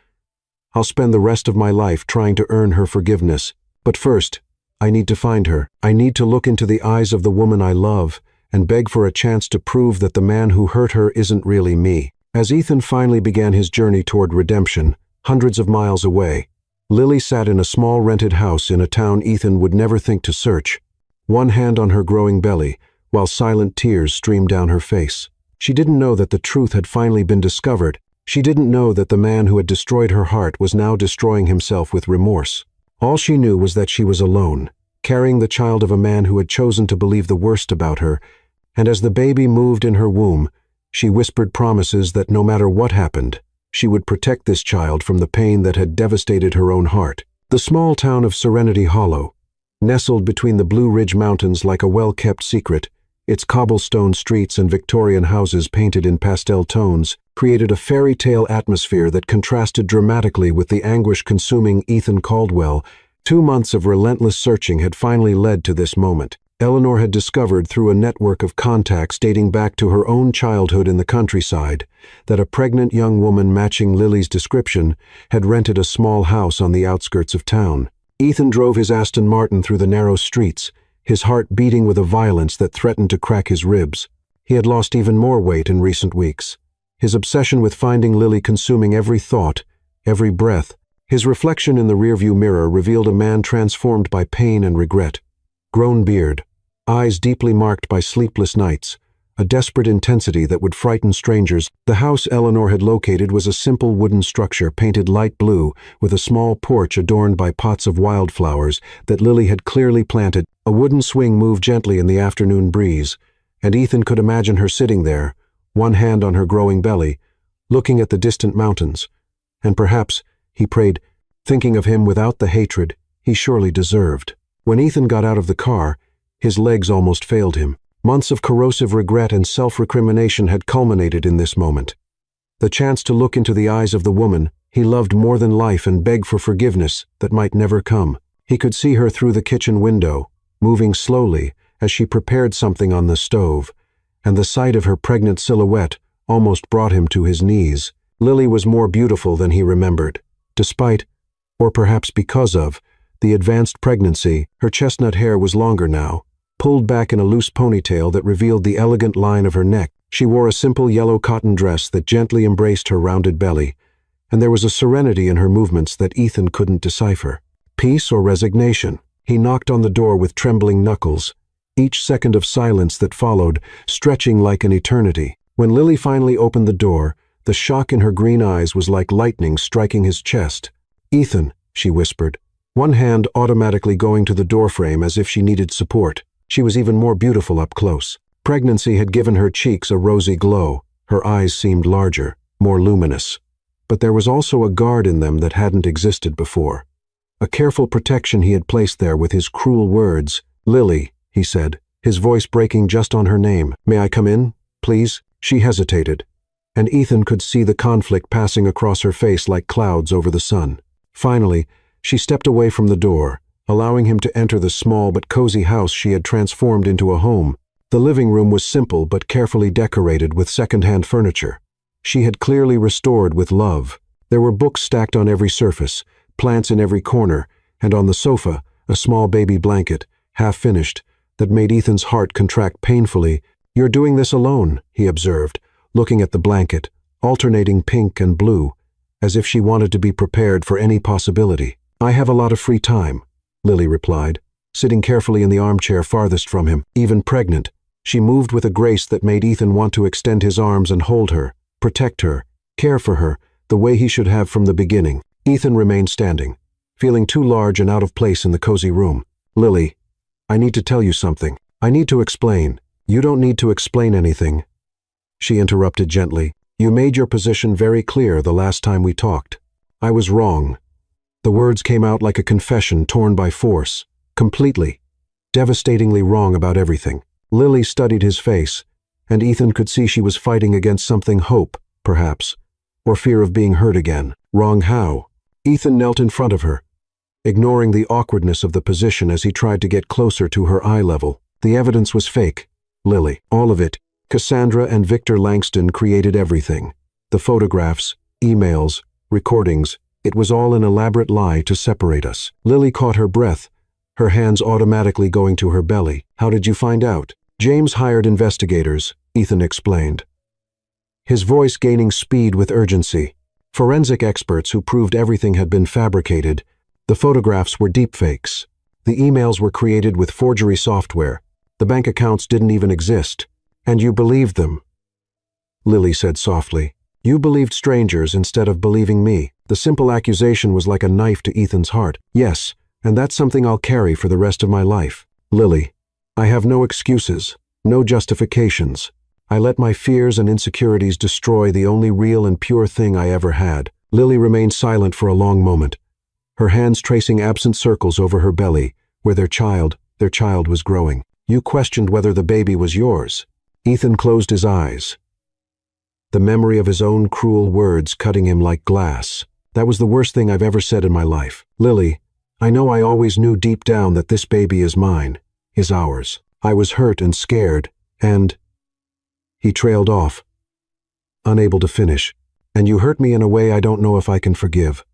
"I'll spend the rest of my life trying to earn her forgiveness. But first, I need to find her. I need to look into the eyes of the woman I love and beg for a chance to prove that the man who hurt her isn't really me." As Ethan finally began his journey toward redemption, hundreds of miles away, Lily sat in a small rented house in a town Ethan would never think to search, one hand on her growing belly, while silent tears streamed down her face. She didn't know that the truth had finally been discovered. She didn't know that the man who had destroyed her heart was now destroying himself with remorse. All she knew was that she was alone, carrying the child of a man who had chosen to believe the worst about her, and as the baby moved in her womb, she whispered promises that no matter what happened, she would protect this child from the pain that had devastated her own heart. The small town of Serenity Hollow, nestled between the Blue Ridge Mountains like a well-kept secret, its cobblestone streets and Victorian houses painted in pastel tones, created a fairy tale atmosphere that contrasted dramatically with the anguish-consuming Ethan Caldwell. 2 months of relentless searching had finally led to this moment. Eleanor had discovered through a network of contacts dating back to her own childhood in the countryside that a pregnant young woman matching Lily's description had rented a small house on the outskirts of town. Ethan drove his Aston Martin through the narrow streets, his heart beating with a violence that threatened to crack his ribs. He had lost even more weight in recent weeks, his obsession with finding Lily consuming every thought, every breath. His reflection in the rearview mirror revealed a man transformed by pain and regret. Grown beard, eyes deeply marked by sleepless nights, a desperate intensity that would frighten strangers. The house Eleanor had located was a simple wooden structure painted light blue with a small porch adorned by pots of wildflowers that Lily had clearly planted. A wooden swing moved gently in the afternoon breeze, and Ethan could imagine her sitting there, one hand on her growing belly, looking at the distant mountains. And perhaps, he prayed, thinking of him without the hatred he surely deserved. When Ethan got out of the car, his legs almost failed him. Months of corrosive regret and self-recrimination had culminated in this moment. The chance to look into the eyes of the woman he loved more than life and beg for forgiveness that might never come. He could see her through the kitchen window, moving slowly as she prepared something on the stove, and the sight of her pregnant silhouette almost brought him to his knees. Lily was more beautiful than he remembered. Despite, or perhaps because of, the advanced pregnancy, her chestnut hair was longer now, pulled back in a loose ponytail that revealed the elegant line of her neck. She wore a simple yellow cotton dress that gently embraced her rounded belly, and there was a serenity in her movements that Ethan couldn't decipher. Peace or resignation? He knocked on the door with trembling knuckles, each second of silence that followed stretching like an eternity. When Lily finally opened the door, the shock in her green eyes was like lightning striking his chest. "Ethan," she whispered, one hand automatically going to the doorframe as if she needed support. She was even more beautiful up close. Pregnancy had given her cheeks a rosy glow. Her eyes seemed larger, more luminous. But there was also a guard in them that hadn't existed before. A careful protection he had placed there with his cruel words. "Lily," he said, his voice breaking just on her name. "May I come in, please?" She hesitated, and Ethan could see the conflict passing across her face like clouds over the sun. Finally, she stepped away from the door, allowing him to enter the small but cozy house she had transformed into a home. The living room was simple but carefully decorated with second-hand furniture. She had clearly restored with love. There were books stacked on every surface, plants in every corner, and on the sofa, a small baby blanket, half-finished, that made Ethan's heart contract painfully. "You're doing this alone," he observed, looking at the blanket, alternating pink and blue, as if she wanted to be prepared for any possibility. "I have a lot of free time," Lily replied, sitting carefully in the armchair farthest from him. Even pregnant, she moved with a grace that made Ethan want to extend his arms and hold her, protect her, care for her, the way he should have from the beginning. Ethan remained standing, feeling too large and out of place in the cozy room. "Lily, I need to tell you something. I need to explain." "You don't need to explain anything," she interrupted gently. "You made your position very clear the last time we talked. I was wrong." The words came out like a confession torn by force, completely, devastatingly wrong about everything. Lily studied his face, and Ethan could see she was fighting against something, hope, perhaps, or fear of being hurt again. Wrong how? Ethan knelt in front of her, ignoring the awkwardness of the position as he tried to get closer to her eye level. "The evidence was fake, Lily. All of it. Cassandra and Victor Langston created everything. The photographs, emails, recordings. It was all an elaborate lie to separate us." Lily caught her breath, her hands automatically going to her belly. "How did you find out?" "James hired investigators," Ethan explained, his voice gaining speed with urgency. "Forensic experts who proved everything had been fabricated. The photographs were deepfakes. The emails were created with forgery software. The bank accounts didn't even exist. And you believed them," Lily said softly. "You believed strangers instead of believing me." The simple accusation was like a knife to Ethan's heart. "Yes, and that's something I'll carry for the rest of my life. Lily, I have no excuses, no justifications. I let my fears and insecurities destroy the only real and pure thing I ever had." Lily remained silent for a long moment, her hands tracing absent circles over her belly, where their child was growing. "You questioned whether the baby was yours." Ethan closed his eyes, the memory of his own cruel words cutting him like glass. "That was the worst thing I've ever said in my life. Lily, I know I always knew deep down that this baby is mine, is ours. I was hurt and scared, and—" He trailed off, unable to finish. "And you hurt me in a way I don't know if I can forgive."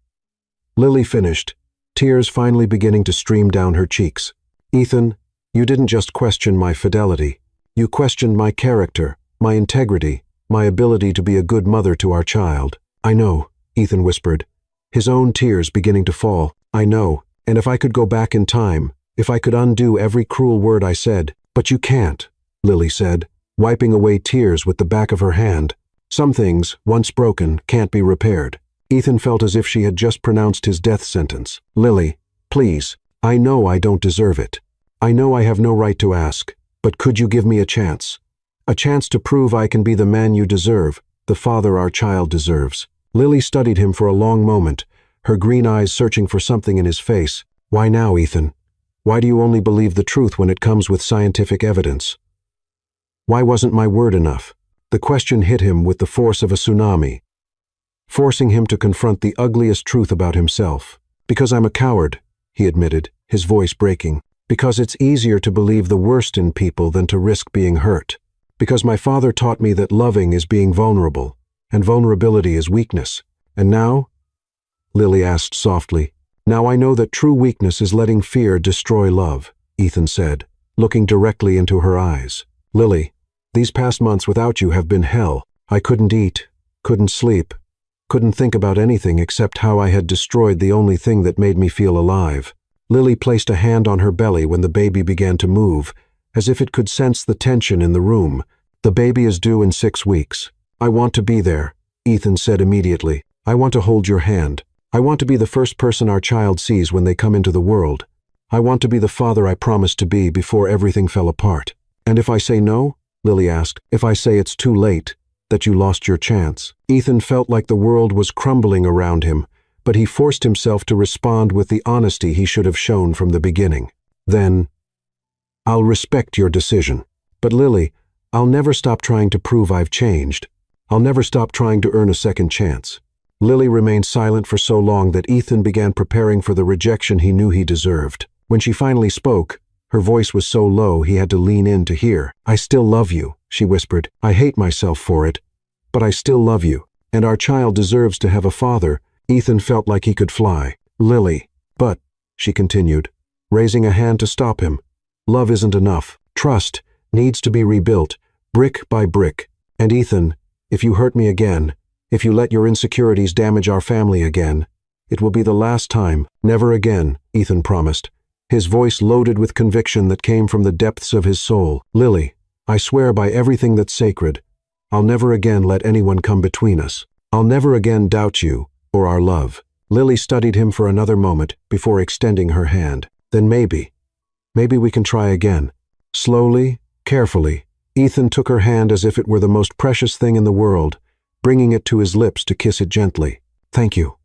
Lily finished, tears finally beginning to stream down her cheeks. "Ethan, you didn't just question my fidelity. You questioned my character, my integrity, my ability to be a good mother to our child." "I know," Ethan whispered, his own tears beginning to fall. "I know, and if I could go back in time, if I could undo every cruel word I said." "But you can't," Lily said, wiping away tears with the back of her hand. "Some things, once broken, can't be repaired." Ethan felt as if she had just pronounced his death sentence. "Lily, please, I know I don't deserve it. I know I have no right to ask. But could you give me a chance? A chance to prove I can be the man you deserve, the father our child deserves." Lily studied him for a long moment, her green eyes searching for something in his face. "Why now, Ethan? Why do you only believe the truth when it comes with scientific evidence? Why wasn't my word enough?" The question hit him with the force of a tsunami, forcing him to confront the ugliest truth about himself. "Because I'm a coward," he admitted, his voice breaking. "Because it's easier to believe the worst in people than to risk being hurt." Because my father taught me that loving is being vulnerable, and vulnerability is weakness. And now? Lily asked softly. Now I know that true weakness is letting fear destroy love, Ethan said, looking directly into her eyes. Lily, these past months without you have been hell. I couldn't eat, couldn't sleep, couldn't think about anything except how I had destroyed the only thing that made me feel alive. Lily placed a hand on her belly when the baby began to move, as if it could sense the tension in the room. The baby is due in 6 weeks. I want to be there, Ethan said immediately. I want to hold your hand. I want to be the first person our child sees when they come into the world. I want to be the father I promised to be before everything fell apart. And if I say no? Lily asked. If I say it's too late, that you lost your chance? Ethan felt like the world was crumbling around him, but he forced himself to respond with the honesty he should have shown from the beginning. Then, I'll respect your decision. But Lily, I'll never stop trying to prove I've changed. I'll never stop trying to earn a second chance. Lily remained silent for so long that Ethan began preparing for the rejection he knew he deserved. When she finally spoke, her voice was so low he had to lean in to hear. I still love you, she whispered. I hate myself for it, but I still love you, and our child deserves to have a father. Ethan felt like he could fly. Lily, but, she continued, raising a hand to stop him, love isn't enough. Trust needs to be rebuilt, brick by brick. And Ethan, if you hurt me again, if you let your insecurities damage our family again, it will be the last time. Never again, Ethan promised, his voice loaded with conviction that came from the depths of his soul. Lily, I swear by everything that's sacred, I'll never again let anyone come between us. I'll never again doubt you or our love. Lily studied him for another moment before extending her hand. Then maybe we can try again. Slowly, carefully, Ethan took her hand as if it were the most precious thing in the world, bringing it to his lips to kiss it gently. Thank you,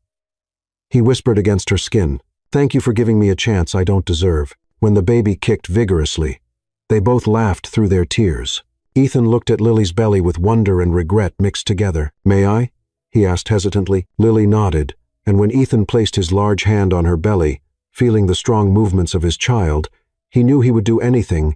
he whispered against her skin. Thank you for giving me a chance I don't deserve. When the baby kicked vigorously, they both laughed through their tears. Ethan looked at Lily's belly with wonder and regret mixed together. May I? He asked hesitantly. Lily nodded, and when Ethan placed his large hand on her belly, feeling the strong movements of his child, he knew he would do anything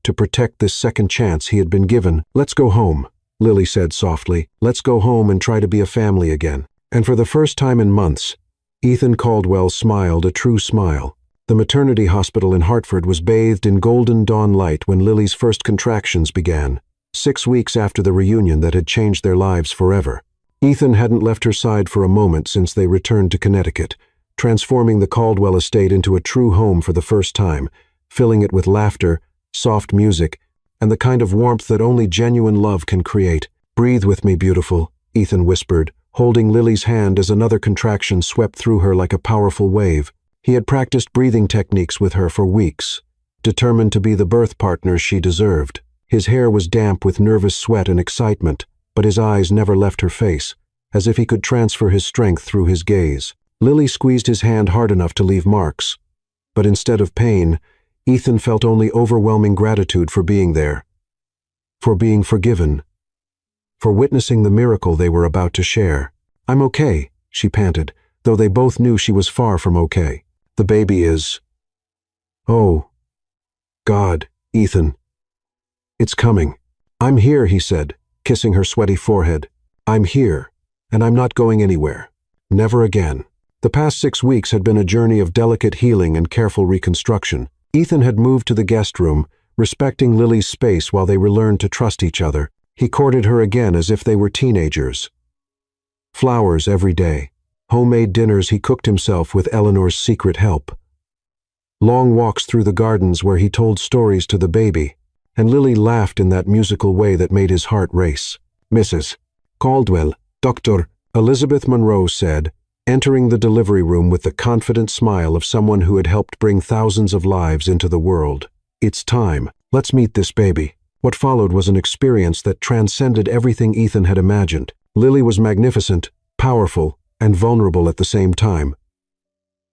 to protect this second chance he had been given. Let's go home, Lily said softly. Let's go home and try to be a family again. And for the first time in months, Ethan Caldwell smiled a true smile. The maternity hospital in Hartford was bathed in golden dawn light when Lily's first contractions began, 6 weeks after the reunion that had changed their lives forever. Ethan hadn't left her side for a moment since they returned to Connecticut, transforming the Caldwell estate into a true home for the first time, filling it with laughter, soft music, and the kind of warmth that only genuine love can create. Breathe with me, beautiful, Ethan whispered, holding Lily's hand as another contraction swept through her like a powerful wave. He had practiced breathing techniques with her for weeks, determined to be the birth partner she deserved. His hair was damp with nervous sweat and excitement, but his eyes never left her face, as if he could transfer his strength through his gaze. Lily squeezed his hand hard enough to leave marks, but instead of pain, Ethan felt only overwhelming gratitude for being there, for being forgiven, for witnessing the miracle they were about to share. I'm okay, she panted, though they both knew she was far from okay. The baby is... Oh, God, Ethan. It's coming. I'm here, he said, kissing her sweaty forehead. I'm here, and I'm not going anywhere. Never again. The past 6 weeks had been a journey of delicate healing and careful reconstruction. Ethan had moved to the guest room, respecting Lily's space while they relearned to trust each other. He courted her again as if they were teenagers. Flowers every day. Homemade dinners he cooked himself with Eleanor's secret help. Long walks through the gardens where he told stories to the baby, and Lily laughed in that musical way that made his heart race. Mrs. Caldwell, Dr. Elizabeth Monroe said, entering the delivery room with the confident smile of someone who had helped bring thousands of lives into the world. It's time. Let's meet this baby. What followed was an experience that transcended everything Ethan had imagined. Lily was magnificent, powerful, and vulnerable at the same time,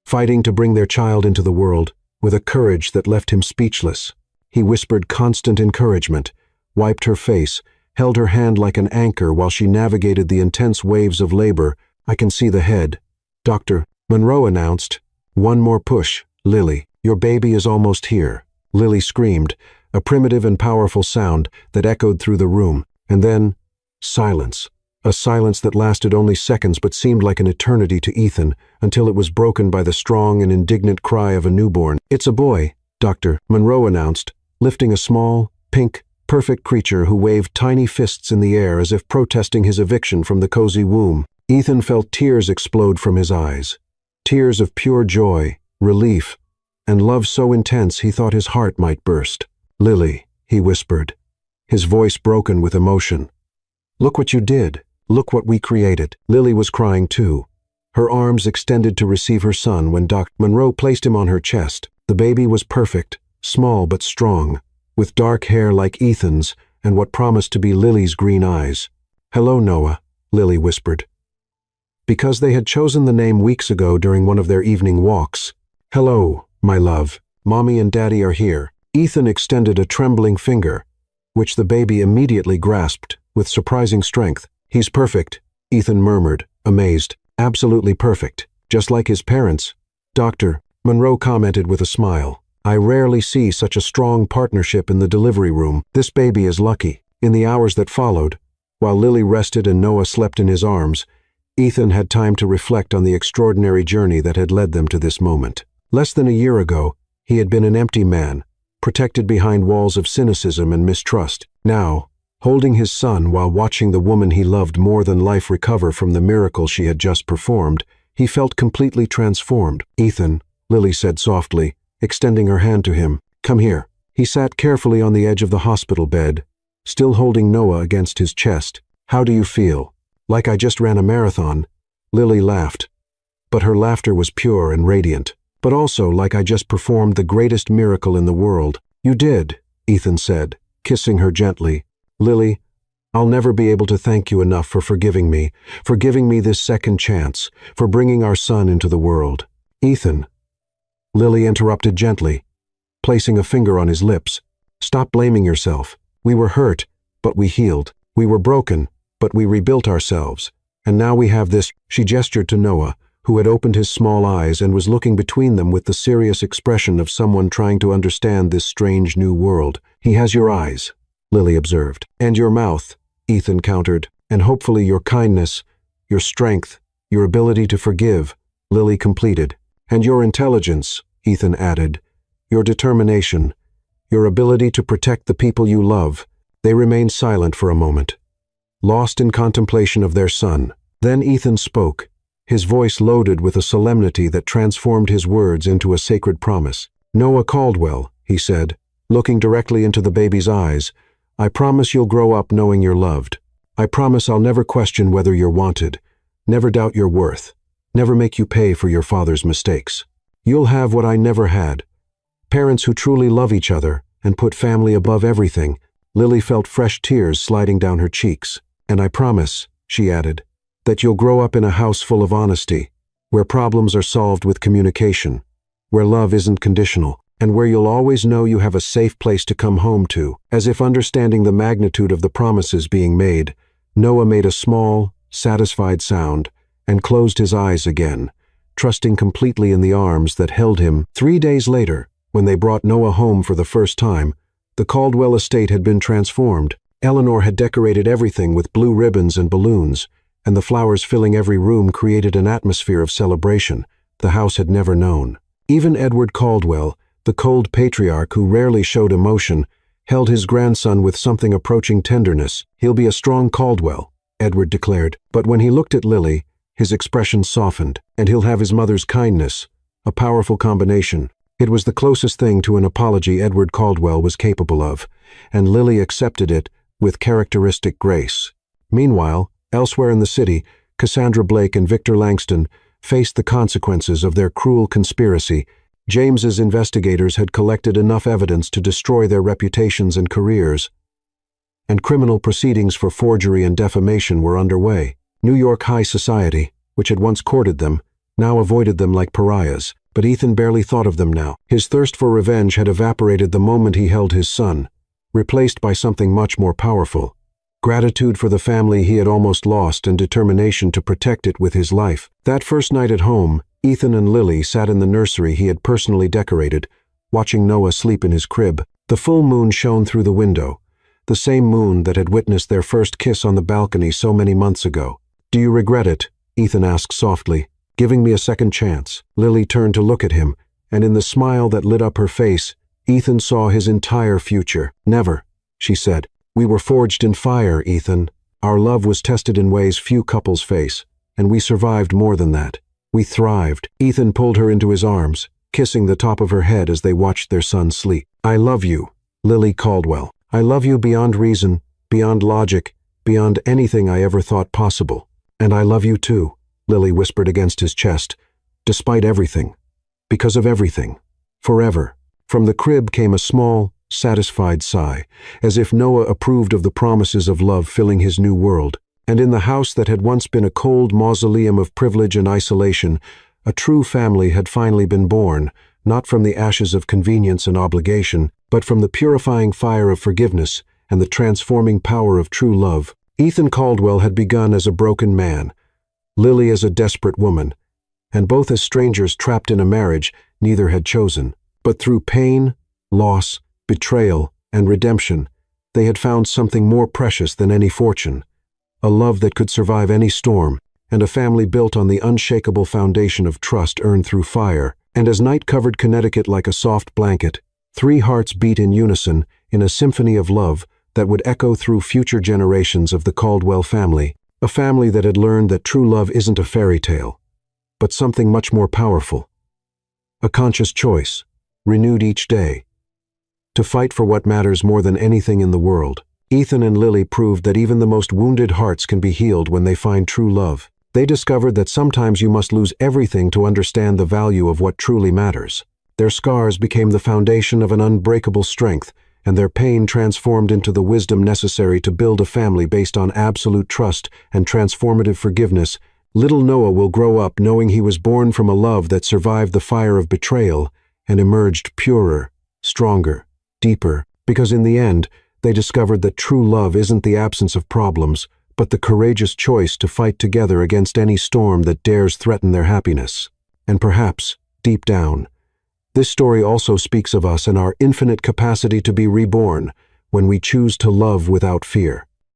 fighting to bring their child into the world with a courage that left him speechless. He whispered constant encouragement, wiped her face, held her hand like an anchor while she navigated the intense waves of labor. I can see the head. Dr. Monroe announced, one more push, Lily. Your baby is almost here. Lily screamed, a primitive and powerful sound that echoed through the room, and then silence. A silence that lasted only seconds but seemed like an eternity to Ethan, until it was broken by the strong and indignant cry of a newborn. "It's a boy," Dr. Monroe announced, lifting a small, pink, perfect creature who waved tiny fists in the air as if protesting his eviction from the cozy womb. Ethan felt tears explode from his eyes. Tears of pure joy, relief, and love so intense he thought his heart might burst. "Lily," he whispered, his voice broken with emotion. "Look what you did. Look what we created." Lily was crying too, her arms extended to receive her son when Dr. Monroe placed him on her chest. The baby was perfect, small but strong, with dark hair like Ethan's and what promised to be Lily's green eyes. "Hello, Noah," Lily whispered. Because they had chosen the name weeks ago during one of their evening walks. "Hello, my love. Mommy and Daddy are here." Ethan extended a trembling finger, which the baby immediately grasped with surprising strength. "He's perfect," Ethan murmured, amazed. "Absolutely perfect, just like his parents." Dr. Monroe commented with a smile. "I rarely see such a strong partnership in the delivery room. This baby is lucky." In the hours that followed, while Lily rested and Noah slept in his arms, Ethan had time to reflect on the extraordinary journey that had led them to this moment. Less than a year ago, he had been an empty man, protected behind walls of cynicism and mistrust. Now, holding his son while watching the woman he loved more than life recover from the miracle she had just performed, he felt completely transformed. "Ethan," Lily said softly, extending her hand to him. "Come here." He sat carefully on the edge of the hospital bed, still holding Noah against his chest. "How do you feel?" "Like I just ran a marathon." Lily laughed, but her laughter was pure and radiant. "But also like I just performed the greatest miracle in the world." "You did," Ethan said, kissing her gently. "Lily, I'll never be able to thank you enough for forgiving me this second chance, for bringing our son into the world." "Ethan," Lily interrupted gently, placing a finger on his lips. "Stop blaming yourself. We were hurt, but we healed. We were broken, but we rebuilt ourselves. And now we have this." She gestured to Noah, who had opened his small eyes and was looking between them with the serious expression of someone trying to understand this strange new world. "He has your eyes," Lily observed. "And your mouth," Ethan countered. "And hopefully your kindness, your strength, your ability to forgive," Lily completed. "And your intelligence," Ethan added. "Your determination, your ability to protect the people you love." They remained silent for a moment, lost in contemplation of their son. Then Ethan spoke, his voice loaded with a solemnity that transformed his words into a sacred promise. "Noah Caldwell," he said, looking directly into the baby's eyes, "I promise you'll grow up knowing you're loved. I promise I'll never question whether you're wanted, never doubt your worth, never make you pay for your father's mistakes. You'll have what I never had, parents who truly love each other and put family above everything." Lily felt fresh tears sliding down her cheeks. "And I promise," she added, "that you'll grow up in a house full of honesty, where problems are solved with communication, where love isn't conditional, and where you'll always know you have a safe place to come home to." As if understanding the magnitude of the promises being made, Noah made a small, satisfied sound and closed his eyes again, trusting completely in the arms that held him. 3 days later, when they brought Noah home for the first time, the Caldwell estate had been transformed. Eleanor had decorated everything with blue ribbons and balloons, and the flowers filling every room created an atmosphere of celebration the house had never known. Even Edward Caldwell, the cold patriarch who rarely showed emotion, held his grandson with something approaching tenderness. "He'll be a strong Caldwell," Edward declared. But when he looked at Lily, his expression softened. "And he'll have his mother's kindness, a powerful combination." It was the closest thing to an apology Edward Caldwell was capable of, and Lily accepted it with characteristic grace. Meanwhile, elsewhere in the city, Cassandra Blake and Victor Langston faced the consequences of their cruel conspiracy. James's investigators had collected enough evidence to destroy their reputations and careers, and criminal proceedings for forgery and defamation were underway. New York high society, which had once courted them, now avoided them like pariahs. But Ethan barely thought of them now. His thirst for revenge had evaporated the moment he held his son, replaced by something much more powerful: gratitude for the family he had almost lost and determination to protect it with his life. That first night at home, Ethan and Lily sat in the nursery he had personally decorated, watching Noah sleep in his crib. The full moon shone through the window, the same moon that had witnessed their first kiss on the balcony so many months ago. "Do you regret it?" Ethan asked softly. "Giving me a second chance." Lily turned to look at him, and in the smile that lit up her face, Ethan saw his entire future. "Never," she said. "We were forged in fire, Ethan. Our love was tested in ways few couples face, and we survived more than that. We thrived." Ethan pulled her into his arms, kissing the top of her head as they watched their son sleep. "I love you, Lily Caldwell. I love you beyond reason, beyond logic, beyond anything I ever thought possible. And I love you too," Lily whispered against his chest, "despite everything. Because of everything. Forever." From the crib came a small, satisfied sigh, as if Noah approved of the promises of love filling his new world. And in the house that had once been a cold mausoleum of privilege and isolation, a true family had finally been born, not from the ashes of convenience and obligation, but from the purifying fire of forgiveness and the transforming power of true love. Ethan Caldwell had begun as a broken man, Lily as a desperate woman, and both as strangers trapped in a marriage neither had chosen. But through pain, loss, betrayal, and redemption, they had found something more precious than any fortune, a love that could survive any storm, and a family built on the unshakable foundation of trust earned through fire. And as night covered Connecticut like a soft blanket, three hearts beat in unison in a symphony of love that would echo through future generations of the Caldwell family, a family that had learned that true love isn't a fairy tale, but something much more powerful. A conscious choice, renewed each day, to fight for what matters more than anything in the world. Ethan and Lily proved that even the most wounded hearts can be healed when they find true love. They discovered that sometimes you must lose everything to understand the value of what truly matters. Their scars became the foundation of an unbreakable strength, and their pain transformed into the wisdom necessary to build a family based on absolute trust and transformative forgiveness. Little Noah will grow up knowing he was born from a love that survived the fire of betrayal and emerged purer, stronger, deeper, because in the end, they discovered that true love isn't the absence of problems, but the courageous choice to fight together against any storm that dares threaten their happiness. And perhaps, deep down, this story also speaks of us and our infinite capacity to be reborn when we choose to love without fear.